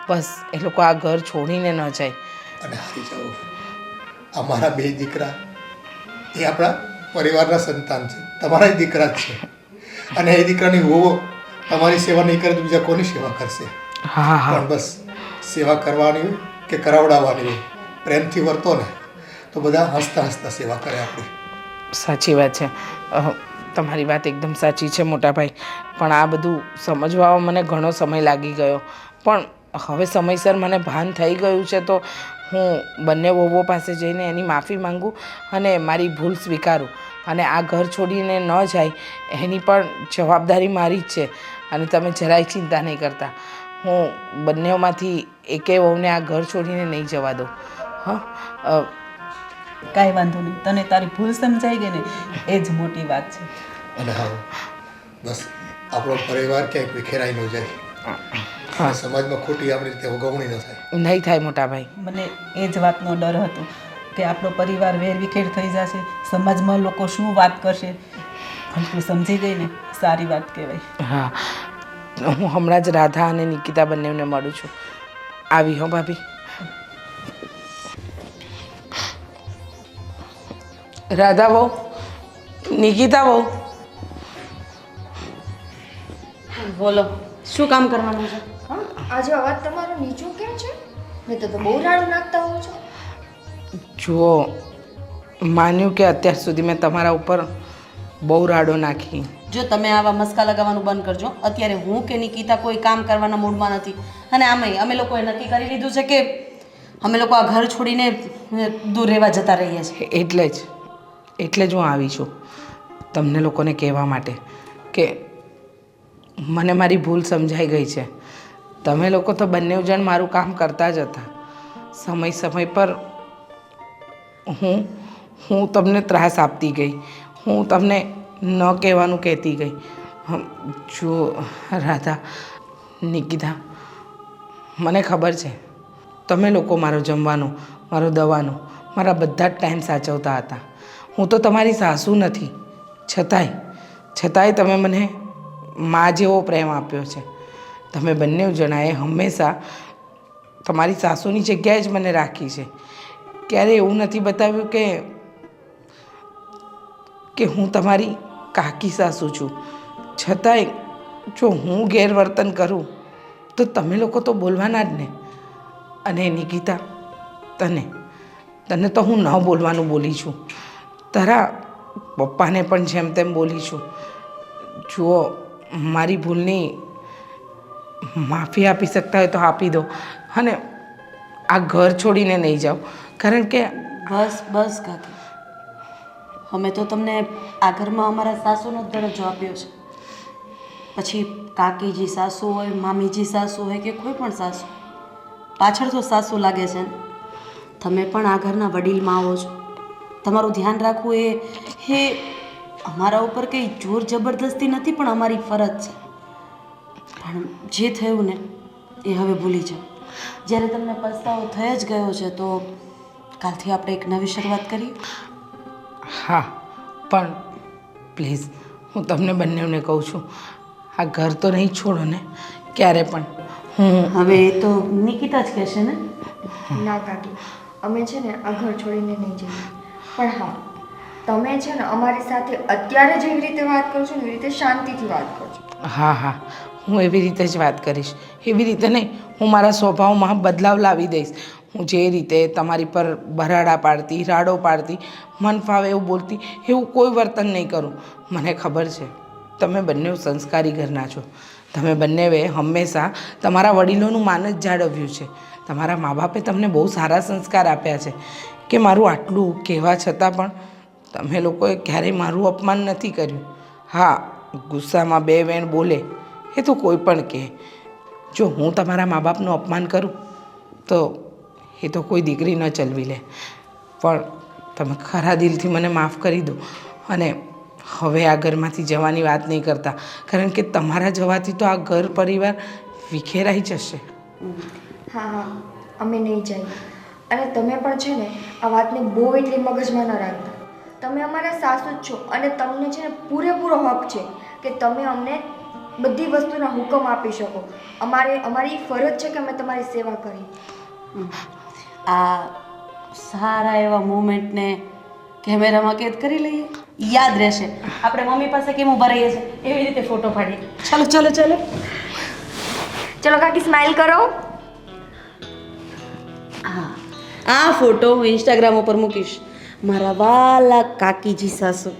બસ એ લોકો આ ઘર છોડીને ન જાય. અને હારી જાઓ. અમારા બે દીકરા એ આપણા પરિવારના સંતાન છે, તમારા જ દીકરા જ છે. અને એ દીકરાની વહુઓ તમારી સેવા નહીં કરે તો બીજા કોની સેવા કરશે? હા હા, પણ બસ સેવા કરવાની હોય કે કરાવડાવવાની હોય, પ્રેમથી વર્તો ને તો બધા હસતા હસતા સેવા કરે આપણી. સાચી વાત છે. તમારી વાત એકદમ સાચી છે મોટાભાઈ, પણ આ બધું સમજવામાં મને ઘણો સમય લાગી ગયો. પણ હવે સમયસર મને ભાન થઈ ગયું છે તો હું બંને વહુઓ પાસે જઈને એની માફી માંગું અને મારી ભૂલ સ્વીકારું. અને આ ઘર છોડીને ન જાય એની પણ જવાબદારી મારી જ છે. અને તમે જરાય ચિંતા નહીં કરતા, હું બંનેમાંથી એકેય વહુને આ ઘર છોડીને નહીં જવા દઉં. હા, કાંઈ વાંધો નહીં, તને તારી ભૂલ સમજાઈ ગઈ ને એ જ મોટી વાત છે. અને હા, બસ આપણો પરિવાર ક્યાંય વિખેરાઈ ન જાય, હા, સમાજમાં ખોટી આપણી રીતે ઉગવણી ન થાય. નહીં થાય મોટાભાઈ. મને એ જ વાતનો ડર હતો કે આપણો પરિવાર વેરવિખેર થઈ જશે, સમાજમાં લોકો શું વાત કરશે. પણ તું સમજી ગઈ ને, સારી વાત કહેવાય. હા, હું હમણાં જ રાધા અને નિકિતા બંનેને મળું છું. આવી હો ભાભી. રાધા બહુ, નિકિતા બહુ, બોલો, શું કામ કરવાનું છે? હા, આજે અવાજ તમારો નીચું કેમ છે? નહીં તો બહુ રાડું નાખતા હોવ છો. જુઓ, માન્યું કે અત્યાર સુધી મેં તમારા ઉપર બહુ રાડો નાખી. જો તમે આવા મસ્કા લગાવવાનું બંધ કરજો. અત્યારે હું કે નિકિતા કોઈ કામ કરવાના મૂડમાં નથી. અને આમાંય અમે લોકોએ નક્કી કરી લીધું છે કે અમે લોકો આ ઘર છોડીને દૂર રહેવા જતા રહીએ છીએ. એટલે જ હું આવી છું તમને લોકોને કહેવા માટે કે મને મારી ભૂલ સમજાઈ ગઈ છે. તમે લોકો તો બંને જણ મારું કામ કરતા જ હતા. સમય પર હું તમને ત્રાસ આપતી ગઈ, હું તમને ન કહેવાનું કહેતી ગઈ. જો રાધા, નિકિતા, મને ખબર છે તમે લોકો મારો જમવાનો, મારો દવાનો, મારા બધા જ ટાઈમ સાચવતા હતા. હું તો તમારી સાસુ નથી, છતાંય તમે મને મા જેવો પ્રેમ આપ્યો છે. તમે બંને જણાએ હંમેશા તમારી સાસુની જગ્યાએ જ મને રાખી છે. ક્યારે એવું નથી બતાવ્યું કે હું તમારી કાકી સાસુ છું. છતાંય જો હું ગેરવર્તન કરું તો તમે લોકો તો બોલવાના જ ને. અને નિકિતા, તને તો હું ન બોલવાનું બોલી છું, તારા પપ્પાને પણ જેમ તેમ બોલી છું. જુઓ, મારી ભૂલની માફી આપી શકતા હોય તો આપી દો અને આ ઘર છોડીને નહીં જાઓ. કારણ કે બસ કાકી, અમે તો તમને આ ઘરમાં અમારા સાસુનો જ દરજ્જો આપ્યો છે. પછી કાકીજી સાસુ હોય, મામીજી સાસુ હોય કે કોઈ પણ સાસુ, પાછળ તો સાસુ લાગે છે ને. તમે પણ આ ઘરના વડીલમાં આવો છો, તમારું ધ્યાન રાખવું એ અમારા ઉપર કંઈ જોર જબરદસ્તી નથી, પણ અમારી ફરજ છે. પણ જે થયું ને એ હવે ભૂલી જાઓ. જ્યારે તમને પસ્તાવો થઈ જ ગયો છે તો કાલથી આપણે એક નવી શરૂઆત કરીએ. હા, પણ પ્લીઝ હું તમને બંનેને કહું છું, આ ઘર તો નહીં છોડો ને ક્યારે પણ. હવે એ તો નિકિતા જ કહેશે ને. ના કાકી, અમે છે ને આ ઘર છોડીને નહીં જઈએ. પણ હા, તમે છે ને અમારી સાથે અત્યારે જેવી રીતે વાત કરો છો ને એવી રીતે શાંતિથી વાત કરજો. હા હા, હું એવી રીતે જ વાત કરીશ. એવી રીતે નહીં, હું મારા સ્વભાવમાં બદલાવ લાવી દઈશ. હું જે રીતે તમારી પર બરાડા પાડતી, રાડો પાડતી, મન ફાવે એવું બોલતી, એવું કોઈ વર્તન નહીં કરું. મને ખબર છે તમે બંને સંસ્કારી ઘરના છો. તમે બંનેએ હંમેશા તમારા વડીલોનું માન જ જાળવ્યું છે. તમારા મા બાપે તમને બહુ સારા સંસ્કાર આપ્યા છે કે મારું આટલું કહેવા છતાં પણ તમે લોકોએ ક્યારેય મારું અપમાન નથી કર્યું. હા, ગુસ્સામાં બે વેણ બોલે એ તો કોઈ પણ કહે. જો હું તમારા મા બાપનું અપમાન કરું તો એ તો કોઈ દીકરી ન ચલવી લે. પણ તમે ખરા દિલથી મને માફ કરી દો અને હવે આ ઘરમાંથી જવાની વાત નહીં કરતા, કારણ કે તમારા જવાથી તો આ ઘર પરિવાર વિખેરાઈ જશે. હા, અમે નહીં જઈએ. અને તમે પણ છે ને આ વાતને બહુ એટલી મગજમાં ન રાખતા. તમે અમારા સાસુ જ છો અને તમને છે ને પૂરેપૂરો હક છે કે તમે અમને બધી વસ્તુના હુકમ આપી શકો. અમારી ફરજ છે કે અમે તમારી સેવા કરીએ. આ સારા એવા મોમેન્ટને કેમેરામાં કેદ કરી લઈએ, યાદ રહેશે. આપણે મમ્મી પાસે કેમ ઊભા રહીએ છીએ એવી રીતે ફોટો પાડીએ. ચાલો ચાલો ચાલો ચલો કાકી, સ્માઈલ કરો. હા, આ ફોટો હું ઇન્સ્ટાગ્રામ ઉપર મૂકીશ. મારા વાલા કાકીજી સાસુ.